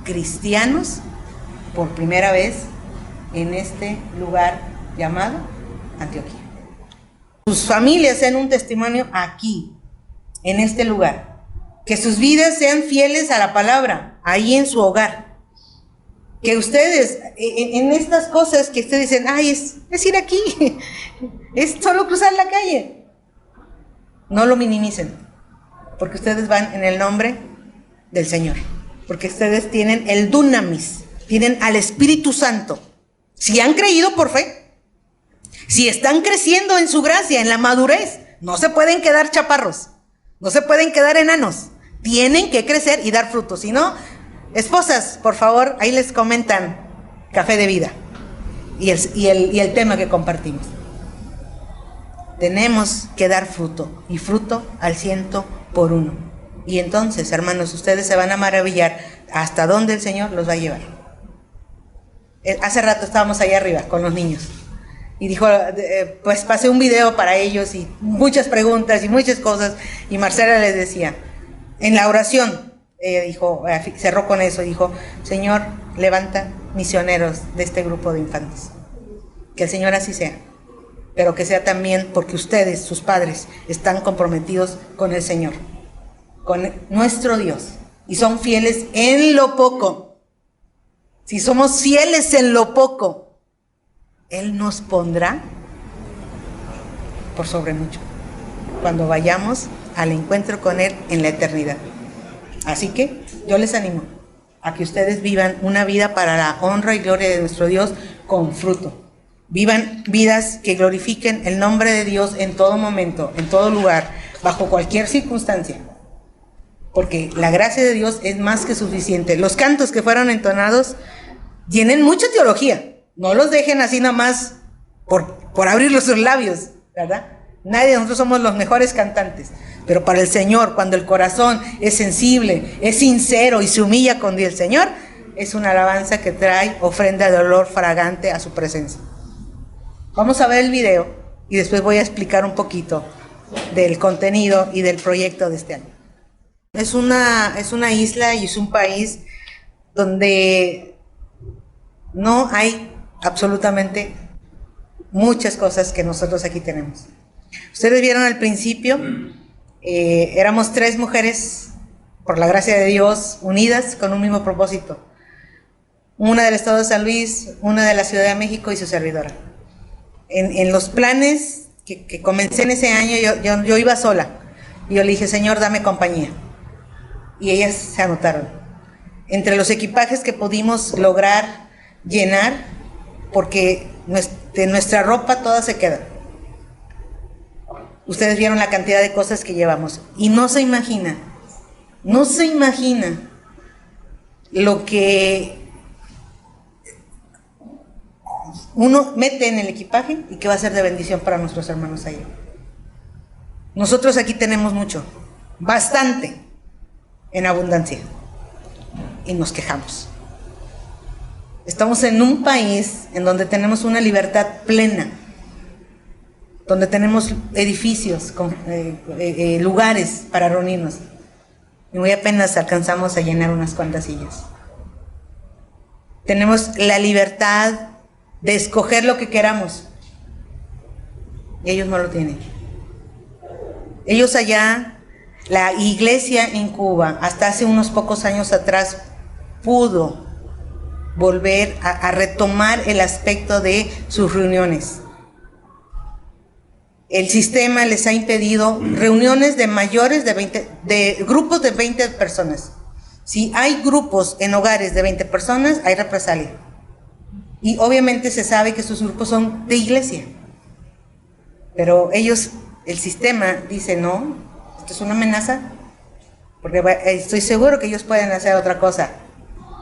cristianos por primera vez en este lugar llamado Antioquía. Sus familias sean un testimonio aquí, en este lugar. Que sus vidas sean fieles a la palabra, ahí en su hogar. Que ustedes, en estas cosas que ustedes dicen, ay, es ir aquí, es solo cruzar la calle, no lo minimicen, porque ustedes van en el nombre del Señor, porque ustedes tienen el dunamis, tienen al Espíritu Santo. Si han creído por fe, si están creciendo en su gracia, en la madurez, no se pueden quedar chaparros, no se pueden quedar enanos, tienen que crecer y dar frutos. Si no, esposas, por favor, ahí les comentan Café de Vida y el tema que compartimos. Tenemos que dar fruto, y fruto al 100%. Y entonces, hermanos, ustedes se van a maravillar hasta dónde el Señor los va a llevar. Hace rato estábamos allá arriba con los niños y dijo, pues pasé un video para ellos y muchas preguntas y muchas cosas, y Marcela les decía, en la oración, dijo, cerró con eso, dijo, Señor, levanta misioneros de este grupo de infantes. Que el Señor así sea, pero que sea también porque ustedes, sus padres, están comprometidos con el Señor, con nuestro Dios, y son fieles en lo poco. Si somos fieles en lo poco, Él nos pondrá por sobre mucho, cuando vayamos al encuentro con Él en la eternidad. Así que yo les animo a que ustedes vivan una vida para la honra y gloria de nuestro Dios con fruto. Vivan vidas que glorifiquen el nombre de Dios en todo momento, en todo lugar, bajo cualquier circunstancia. Porque la gracia de Dios es más que suficiente. Los cantos que fueron entonados tienen mucha teología. No los dejen así nomás por abrir los labios, ¿verdad? Nadie de nosotros somos los mejores cantantes. Pero para el Señor, cuando el corazón es sensible, es sincero y se humilla con el Señor, es una alabanza que trae ofrenda de olor fragante a su presencia. Vamos a ver el video y después voy a explicar un poquito del contenido y del proyecto de este año. Es una isla y es un país donde no hay absolutamente muchas cosas que nosotros aquí tenemos. Ustedes vieron al principio, éramos 3 mujeres, por la gracia de Dios, unidas con un mismo propósito. Una del estado de San Luis, una de la Ciudad de México y su servidora. En los planes que comencé en ese año, yo iba sola. Y yo le dije, Señor, dame compañía. Y ellas se anotaron. Entre los equipajes que pudimos lograr llenar, porque de nuestra ropa toda se queda. Ustedes vieron la cantidad de cosas que llevamos. Y no se imagina lo que uno mete en el equipaje y que va a ser de bendición para nuestros hermanos allá. Nosotros aquí tenemos mucho, bastante, en abundancia, y nos quejamos. Estamos en un país en donde tenemos una libertad plena, donde tenemos edificios, lugares para reunirnos, y muy apenas alcanzamos a llenar unas cuantas sillas. Tenemos la libertad de escoger lo que queramos, y ellos no lo tienen. Ellos allá, la iglesia en Cuba, hasta hace unos pocos años atrás, pudo volver a retomar el aspecto de sus reuniones. El sistema les ha impedido reuniones de mayores de grupos de 20 personas. Si hay grupos en hogares de 20 personas, hay represalia. Y obviamente se sabe que esos grupos son de iglesia. Pero ellos, el sistema dice, no, esto es una amenaza, porque estoy seguro que ellos pueden hacer otra cosa,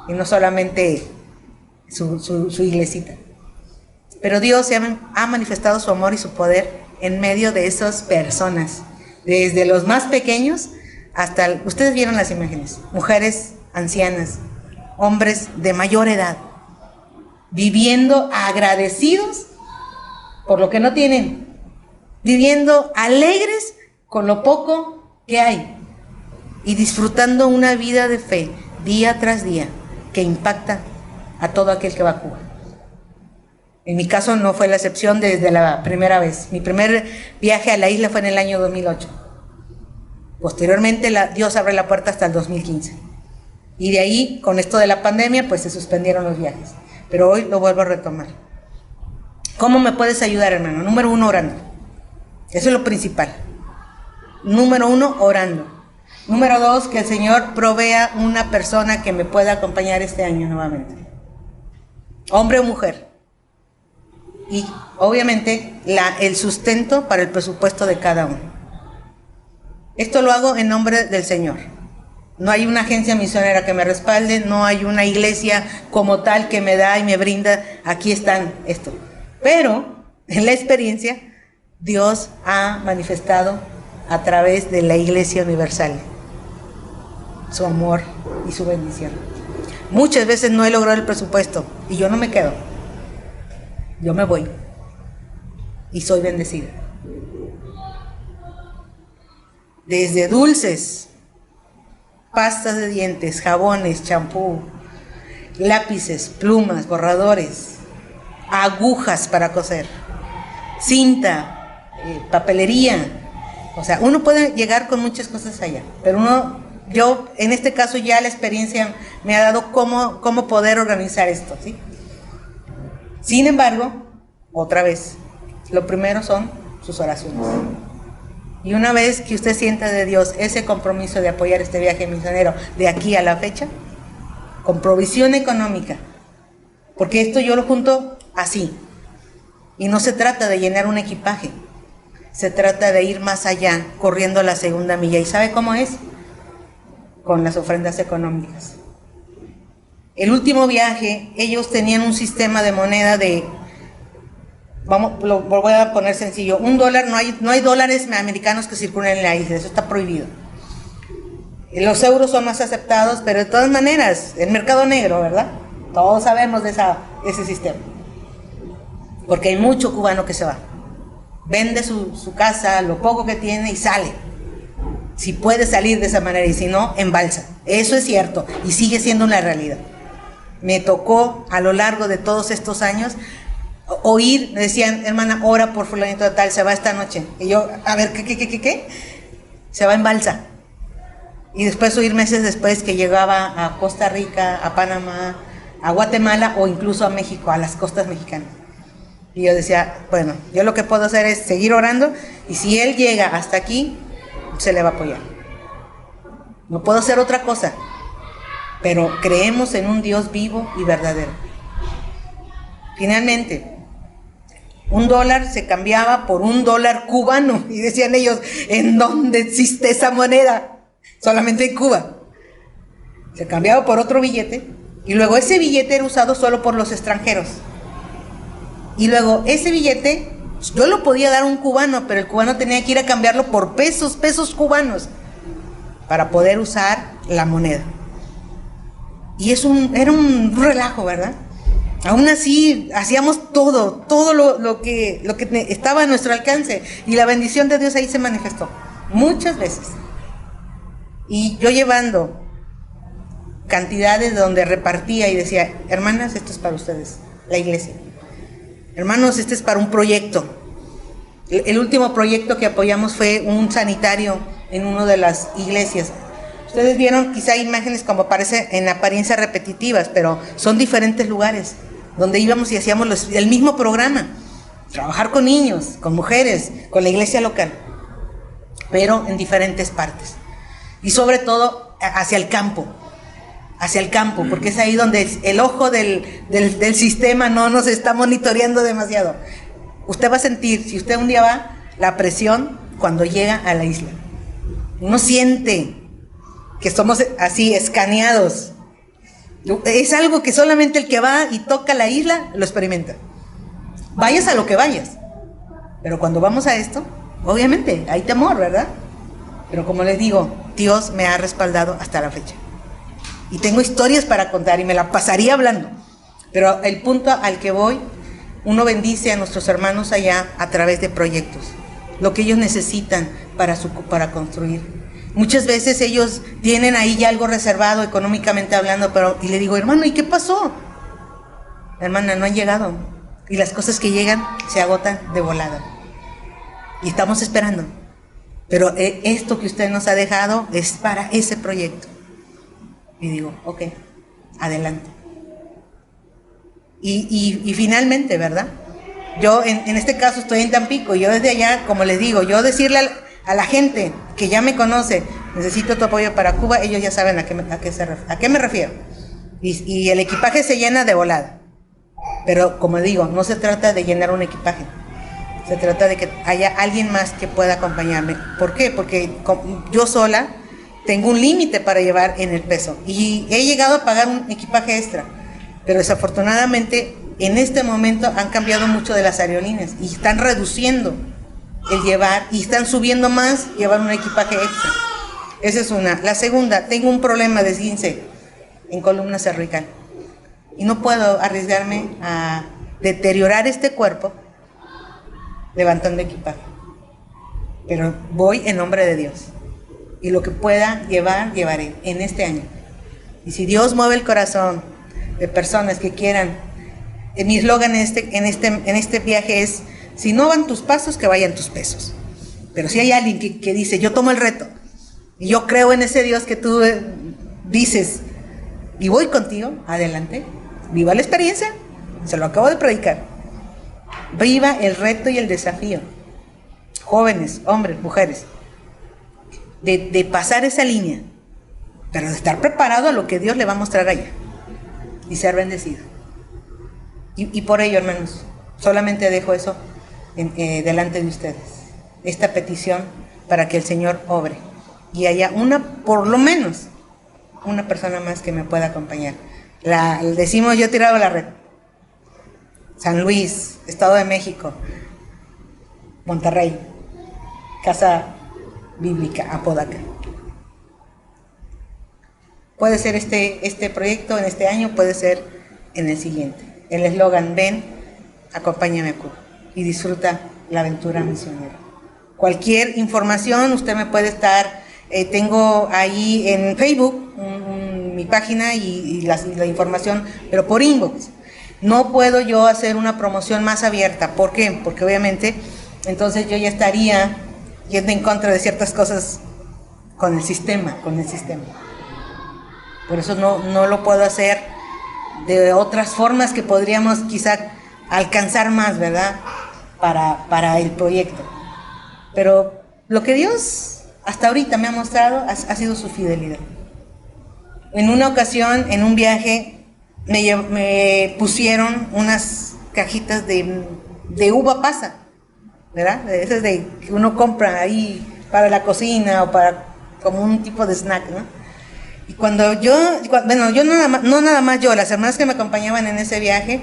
y no solamente su iglesita. Pero Dios ha manifestado su amor y su poder en medio de esas personas, desde los más pequeños hasta, ustedes vieron las imágenes, mujeres ancianas, hombres de mayor edad, viviendo agradecidos por lo que no tienen, viviendo alegres con lo poco que hay y disfrutando una vida de fe día tras día que impacta a todo aquel que va a Cuba. En mi caso no fue la excepción desde la primera vez. Mi primer viaje a la isla fue en el año 2008. Posteriormente Dios abre la puerta hasta el 2015. Y de ahí, con esto de la pandemia, pues se suspendieron los viajes. Pero hoy lo vuelvo a retomar. ¿Cómo me puedes ayudar, hermano? Número 1, orando. Eso es lo principal. Número 1, orando. Número 2, que el Señor provea una persona que me pueda acompañar este año nuevamente. Hombre o mujer. Y obviamente el sustento para el presupuesto de cada uno. Esto lo hago en nombre del Señor. No hay una agencia misionera que me respalde, no hay una iglesia como tal que me da y me brinda, aquí están esto. Pero en la experiencia, Dios ha manifestado a través de la Iglesia Universal su amor y su bendición. Muchas veces no he logrado el presupuesto y yo no me quedo. Yo me voy y soy bendecida. Desde dulces, pastas de dientes, jabones, champú, lápices, plumas, borradores, agujas para coser, cinta, papelería. O sea, uno puede llegar con muchas cosas allá, pero yo en este caso ya la experiencia me ha dado cómo poder organizar esto, ¿sí? Sin embargo, otra vez, lo primero son sus oraciones. Y una vez que usted sienta de Dios ese compromiso de apoyar este viaje misionero de aquí a la fecha, con provisión económica, porque esto yo lo junto así, y no se trata de llenar un equipaje, se trata de ir más allá, corriendo la segunda milla. ¿Y sabe cómo es? Con las ofrendas económicas. El último viaje, ellos tenían un sistema de moneda de, lo voy a poner sencillo, $1, no hay dólares americanos que circulen en la isla, eso está prohibido. Los euros son más aceptados, pero de todas maneras, el mercado negro, ¿verdad? Todos sabemos de ese sistema. Porque hay mucho cubano que se va. Vende su casa, lo poco que tiene y sale. Si puede salir de esa manera y si no, embalsa. Eso es cierto y sigue siendo una realidad. Me tocó a lo largo de todos estos años oír, me decían, hermana, ora por fulanito de tal, se va esta noche. Y yo, a ver, ¿qué? Se va en balsa. Y después oír meses después que llegaba a Costa Rica, a Panamá, a Guatemala o incluso a México, a las costas mexicanas. Y yo decía, bueno, yo lo que puedo hacer es seguir orando y si él llega hasta aquí, se le va a apoyar. No puedo hacer otra cosa. Pero creemos en un Dios vivo y verdadero. Finalmente, $1 se cambiaba por $1 cubano. Y decían ellos, ¿en dónde existe esa moneda? Solamente en Cuba. Se cambiaba por otro billete. Y luego ese billete era usado solo por los extranjeros. Y luego ese billete, yo lo podía dar a un cubano, pero el cubano tenía que ir a cambiarlo por pesos cubanos, para poder usar la moneda. Y era un relajo, ¿verdad? Aún así, hacíamos todo lo que estaba a nuestro alcance. Y la bendición de Dios ahí se manifestó, muchas veces. Y yo llevando cantidades donde repartía y decía, hermanas, esto es para ustedes, la iglesia. Hermanos, este es para un proyecto. El último proyecto que apoyamos fue un sanitario en una de las iglesias. Ustedes vieron quizá imágenes como parece en apariencia repetitivas, pero son diferentes lugares donde íbamos y hacíamos el mismo programa. Trabajar con niños, con mujeres, con la iglesia local, pero en diferentes partes. Y sobre todo hacia el campo, porque es ahí donde el ojo del sistema no nos está monitoreando demasiado. Usted va a sentir, si usted un día va, la presión cuando llega a la isla. Uno siente que somos así escaneados. Es algo que solamente el que va y toca la isla lo experimenta. Vayas a lo que vayas. Pero cuando vamos a esto, obviamente hay temor, ¿verdad? Pero como les digo, Dios me ha respaldado hasta la fecha. Y tengo historias para contar y me la pasaría hablando. Pero el punto al que voy, uno bendice a nuestros hermanos allá a través de proyectos. Lo que ellos necesitan para construir. Muchas veces ellos tienen ahí ya algo reservado económicamente hablando, y le digo, hermano, ¿y qué pasó? Hermana, no han llegado. Y las cosas que llegan se agotan de volada. Y estamos esperando. Pero esto que usted nos ha dejado es para ese proyecto. Y digo, ok, adelante. Y finalmente, ¿verdad? Yo en este caso estoy en Tampico, y yo desde allá, como les digo, yo decirle a la gente que ya me conoce, necesito tu apoyo para Cuba, ellos ya saben a qué me refiero. Y el equipaje se llena de volada. Pero como digo, no se trata de llenar un equipaje. Se trata de que haya alguien más que pueda acompañarme. ¿Por qué? Porque yo sola tengo un límite para llevar en el peso. Y he llegado a pagar un equipaje extra. Pero desafortunadamente, en este momento han cambiado mucho de las aerolíneas. Y están reduciendo el llevar. Y están subiendo más llevar un equipaje extra. Esa es una. La segunda, tengo un problema de esguince en columna cervical. Y no puedo arriesgarme a deteriorar este cuerpo levantando equipaje. Pero voy en nombre de Dios. Y lo que pueda llevar, llevaré en este año. Y si Dios mueve el corazón de personas que quieran, mi eslogan en este viaje es, si no van tus pasos, que vayan tus pesos. Pero si hay alguien que dice, yo tomo el reto, y yo creo en ese Dios que tú dices, y voy contigo, adelante, viva la experiencia, se lo acabo de predicar. Viva el reto y el desafío, jóvenes, hombres, mujeres, de pasar esa línea, pero de estar preparado a lo que Dios le va a mostrar allá y ser bendecido. Y por ello, hermanos, solamente dejo eso delante de ustedes, esta petición para que el Señor obre y haya por lo menos una persona más que me pueda acompañar. Decimos, yo he tirado la red. San Luis, Estado de México, Monterrey, Casa Bíblica, Apodaca. Puede ser este proyecto en este año, puede ser en el siguiente. El eslogan, ven, acompáñame a Cuba y disfruta la aventura misionera. Cualquier información, usted me puede estar, tengo ahí en Facebook mi página y la información, pero por inbox. No puedo yo hacer una promoción más abierta. ¿Por qué? Porque obviamente entonces yo ya estaría yendo en contra de ciertas cosas con el sistema. Por eso no lo puedo hacer de otras formas que podríamos quizá alcanzar más, ¿verdad? Para el proyecto. Pero lo que Dios hasta ahorita me ha mostrado ha sido su fidelidad. En una ocasión, en un viaje, me pusieron unas cajitas de uva pasa, ¿verdad? Esas de que uno compra ahí para la cocina o para como un tipo de snack, ¿no? Y cuando yo no nada más yo, las hermanas que me acompañaban en ese viaje,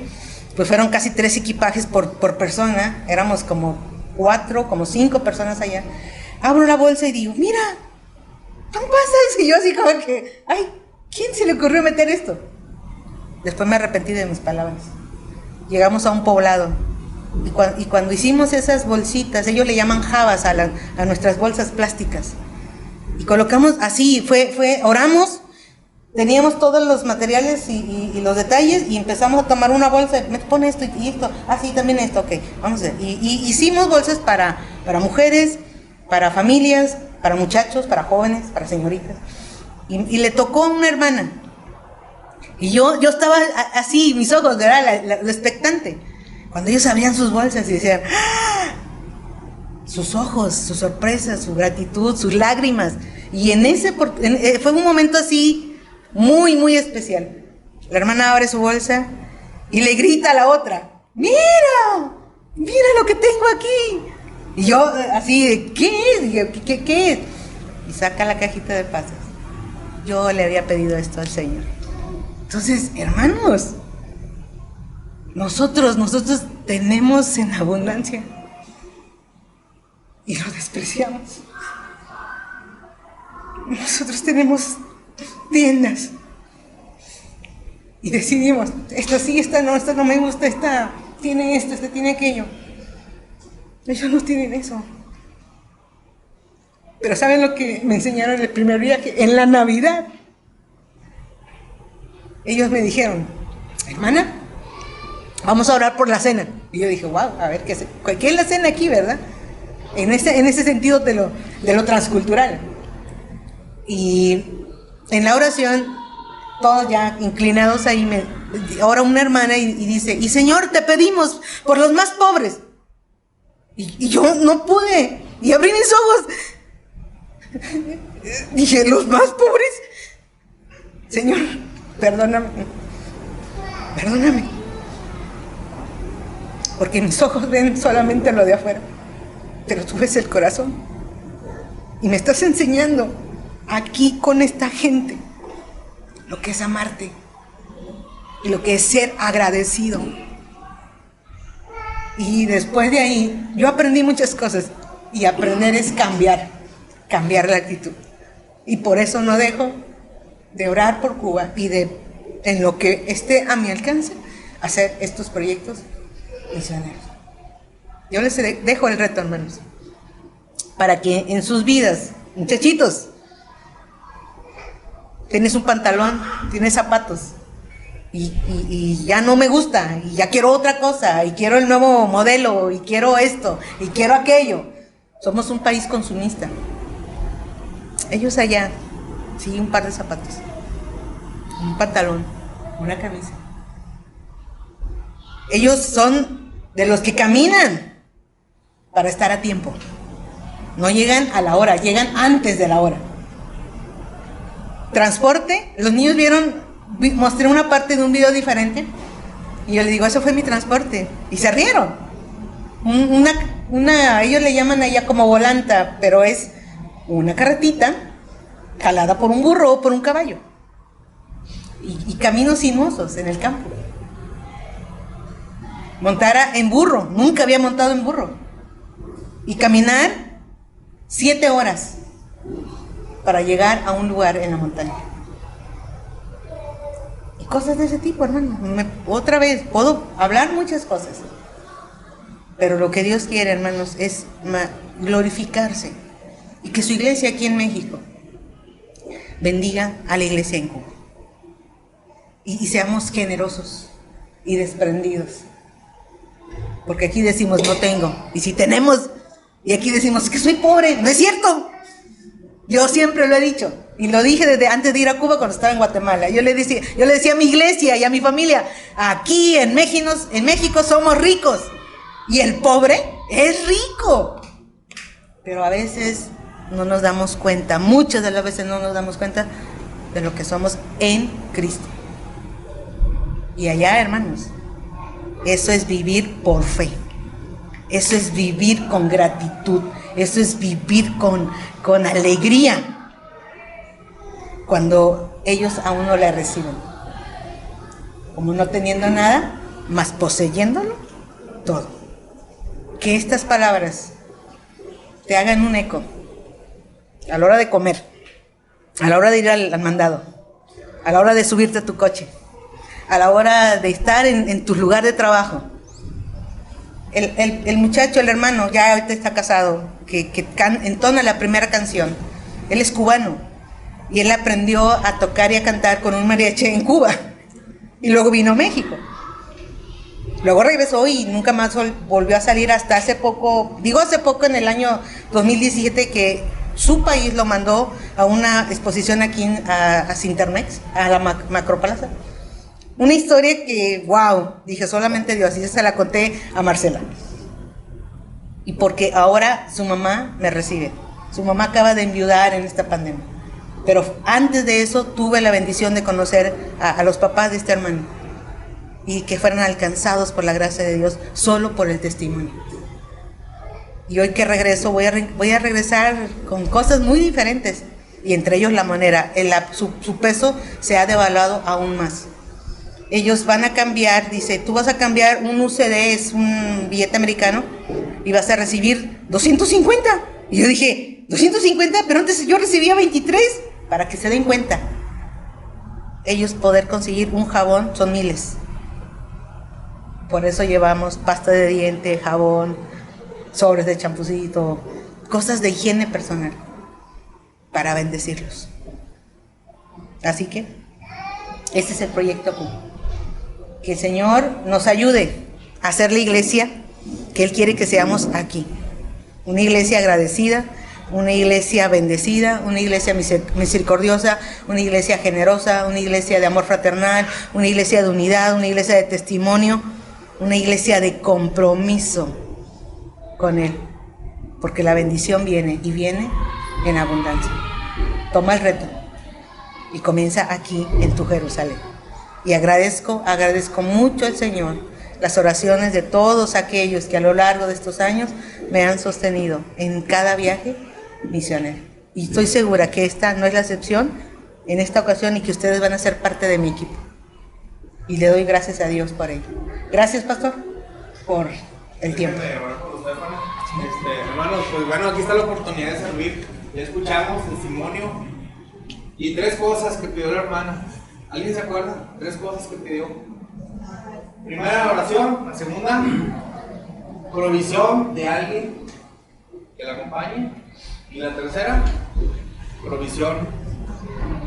pues fueron casi 3 equipajes por persona, éramos como 4, como 5 personas allá. Abro la bolsa y digo, mira, ¿cómo pasa? Y yo así como que, ay, ¿quién se le ocurrió meter esto? Después me arrepentí de mis palabras. Llegamos a un poblado y cuando hicimos esas bolsitas, ellos le llaman jabas a nuestras bolsas plásticas, y colocamos así, oramos teníamos todos los materiales y los detalles y empezamos a tomar una bolsa, me pone esto y esto, sí, también esto, ok, vamos a ver. Y hicimos bolsas para mujeres, para familias, para muchachos, para jóvenes, para señoritas. Y le tocó a una hermana. Y yo estaba así, mis ojos, ¿verdad? Lo expectante. Cuando ellos abrían sus bolsas y decían, ¡ah! Sus ojos, su sorpresa, su gratitud, sus lágrimas. Y fue un momento así muy, muy especial. La hermana abre su bolsa y le grita a la otra, ¡mira! ¡Mira lo que tengo aquí! Y yo así, ¿qué es? ¿Qué es? Y saca la cajita de pasas. Yo le había pedido esto al Señor. Entonces, hermanos, nosotros tenemos en abundancia y lo despreciamos. Nosotros tenemos tiendas y decidimos, esta sí, esta no me gusta, esta tiene esto, esta tiene aquello. Ellos no tienen eso. Pero ¿saben lo que me enseñaron el primer día? Que en la Navidad ellos me dijeron, hermana, vamos a orar por la cena. Y yo dije, wow, a ver, ¿qué es la cena aquí, verdad? En ese sentido de lo transcultural. Y en la oración, todos ya inclinados ahí, ora una hermana y dice, y Señor, te pedimos por los más pobres. Y yo no pude, y abrí mis ojos. Dije, ¿los más pobres? Señor, perdóname. Porque mis ojos ven solamente lo de afuera, pero tú ves el corazón. Y me estás enseñando aquí con esta gente lo que es amarte y lo que es ser agradecido. Y después de ahí yo aprendí muchas cosas, y aprender es cambiar la actitud. Y por eso no dejo de orar por Cuba y en lo que esté a mi alcance, hacer estos proyectos misioneros. Yo les dejo el reto, hermanos, para que en sus vidas, muchachitos, tienes un pantalón, tienes zapatos, y ya no me gusta, y ya quiero otra cosa, y quiero el nuevo modelo, y quiero esto, y quiero aquello. Somos un país consumista. Ellos allá, sí, un par de zapatos, un pantalón, una camisa. Ellos son de los que caminan para estar a tiempo. No llegan a la hora, llegan antes de la hora. Transporte, los niños mostré una parte de un video diferente, y yo les digo, eso fue mi transporte, y se rieron. Ellos le llaman allá como volanta, pero es una carretita jalada por un burro o por un caballo, y caminos sinuosos en el campo. Montar en burro, nunca había montado en burro, y caminar 7 horas para llegar a un lugar en la montaña. Y cosas de ese tipo, hermano. Otra vez, puedo hablar muchas cosas, pero lo que Dios quiere, hermanos, es glorificarse, y que su iglesia aquí en México bendiga a la iglesia en Cuba, y seamos generosos y desprendidos, porque aquí decimos no tengo, y si tenemos, y aquí decimos que soy pobre. No es cierto. Yo siempre lo he dicho, y lo dije desde antes de ir a Cuba, cuando estaba en Guatemala. Yo le decía a mi iglesia y a mi familia, aquí en México somos ricos, y el pobre es rico. Pero a veces no nos damos cuenta, muchas de las veces no nos damos cuenta de lo que somos en Cristo. Y allá, hermanos, eso es vivir por fe. Eso es vivir con gratitud. Eso es vivir con alegría cuando ellos a uno le reciben, como no teniendo nada, más poseyéndolo todo. Que estas palabras te hagan un eco a la hora de comer, a la hora de ir al mandado, a la hora de subirte a tu coche, a la hora de estar en tu lugar de trabajo. El muchacho, el hermano, ya ahorita está casado, que entona la primera canción. Él es cubano, Y él aprendió a tocar y a cantar con un mariachi en Cuba. Y luego vino a México. Luego regresó y nunca más volvió a salir hasta hace poco, digo hace poco, en el año 2017, que su país lo mandó a una exposición aquí a Cintermex, a la Macroplaza. Una historia que, wow, dije, solamente Dios, y se la conté a Marcela. Y porque ahora su mamá me recibe. Su mamá acaba de enviudar en esta pandemia. Pero antes de eso tuve la bendición de conocer a los papás de este hermano. Y que fueran alcanzados por la gracia de Dios, solo por el testimonio. Y hoy que regreso, voy a regresar con cosas muy diferentes. Y entre ellos la moneda, su peso se ha devaluado aún más. Ellos van a cambiar, dice, tú vas a cambiar un UCD, es un billete americano, y vas a recibir 250. Y yo dije, 250, pero antes yo recibía 23, para que se den cuenta. Ellos poder conseguir un jabón son miles. Por eso llevamos pasta de diente, jabón, sobres de champucito, cosas de higiene personal, para bendecirlos. Así que, este es el proyecto Q. Que el Señor nos ayude a hacer la iglesia que Él quiere que seamos aquí. Una iglesia agradecida, una iglesia bendecida, una iglesia misericordiosa, una iglesia generosa, una iglesia de amor fraternal, una iglesia de unidad, una iglesia de testimonio, una iglesia de compromiso con Él. Porque la bendición viene y viene en abundancia. Toma el reto y comienza aquí en tu Jerusalén. Y agradezco mucho al Señor las oraciones de todos aquellos que a lo largo de estos años me han sostenido en cada viaje misionero. Y estoy segura que esta no es la excepción en esta ocasión y que ustedes van a ser parte de mi equipo. Y le doy gracias a Dios por ello. Gracias, pastor, por el tiempo. Hermanos, pues bueno, aquí está la oportunidad de servir. Ya escuchamos testimonio y 3 cosas que pidió la hermana. ¿Alguien se acuerda? 3 cosas que pidió. Primera, oración. La segunda, provisión de alguien que la acompañe. Y la tercera, provisión,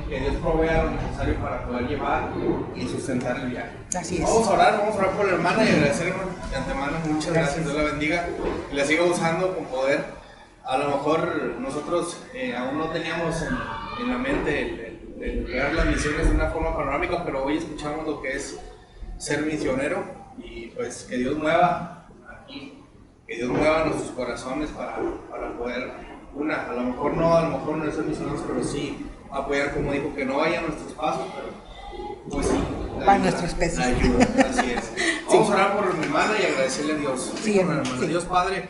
que Dios provea lo necesario para poder llevar y sustentar el viaje. Así es. Vamos a orar por la hermana y agradecerle de antemano. Muchas gracias, Dios la bendiga y la siga usando con poder. A lo mejor nosotros aún no teníamos en la mente el crear las misiones de una forma panorámica, pero hoy escuchamos lo que es ser misionero y pues que Dios mueva aquí, que Dios mueva nuestros corazones para poder, a lo mejor no ser misioneros, pero sí apoyar, como dijo, que no vayan nuestros pasos, pero pues sí, van nuestros pesos. Ayuda, así es. Vamos a orar por mi hermana y agradecerle a Dios. Sí, hermano. sí. Dios Padre,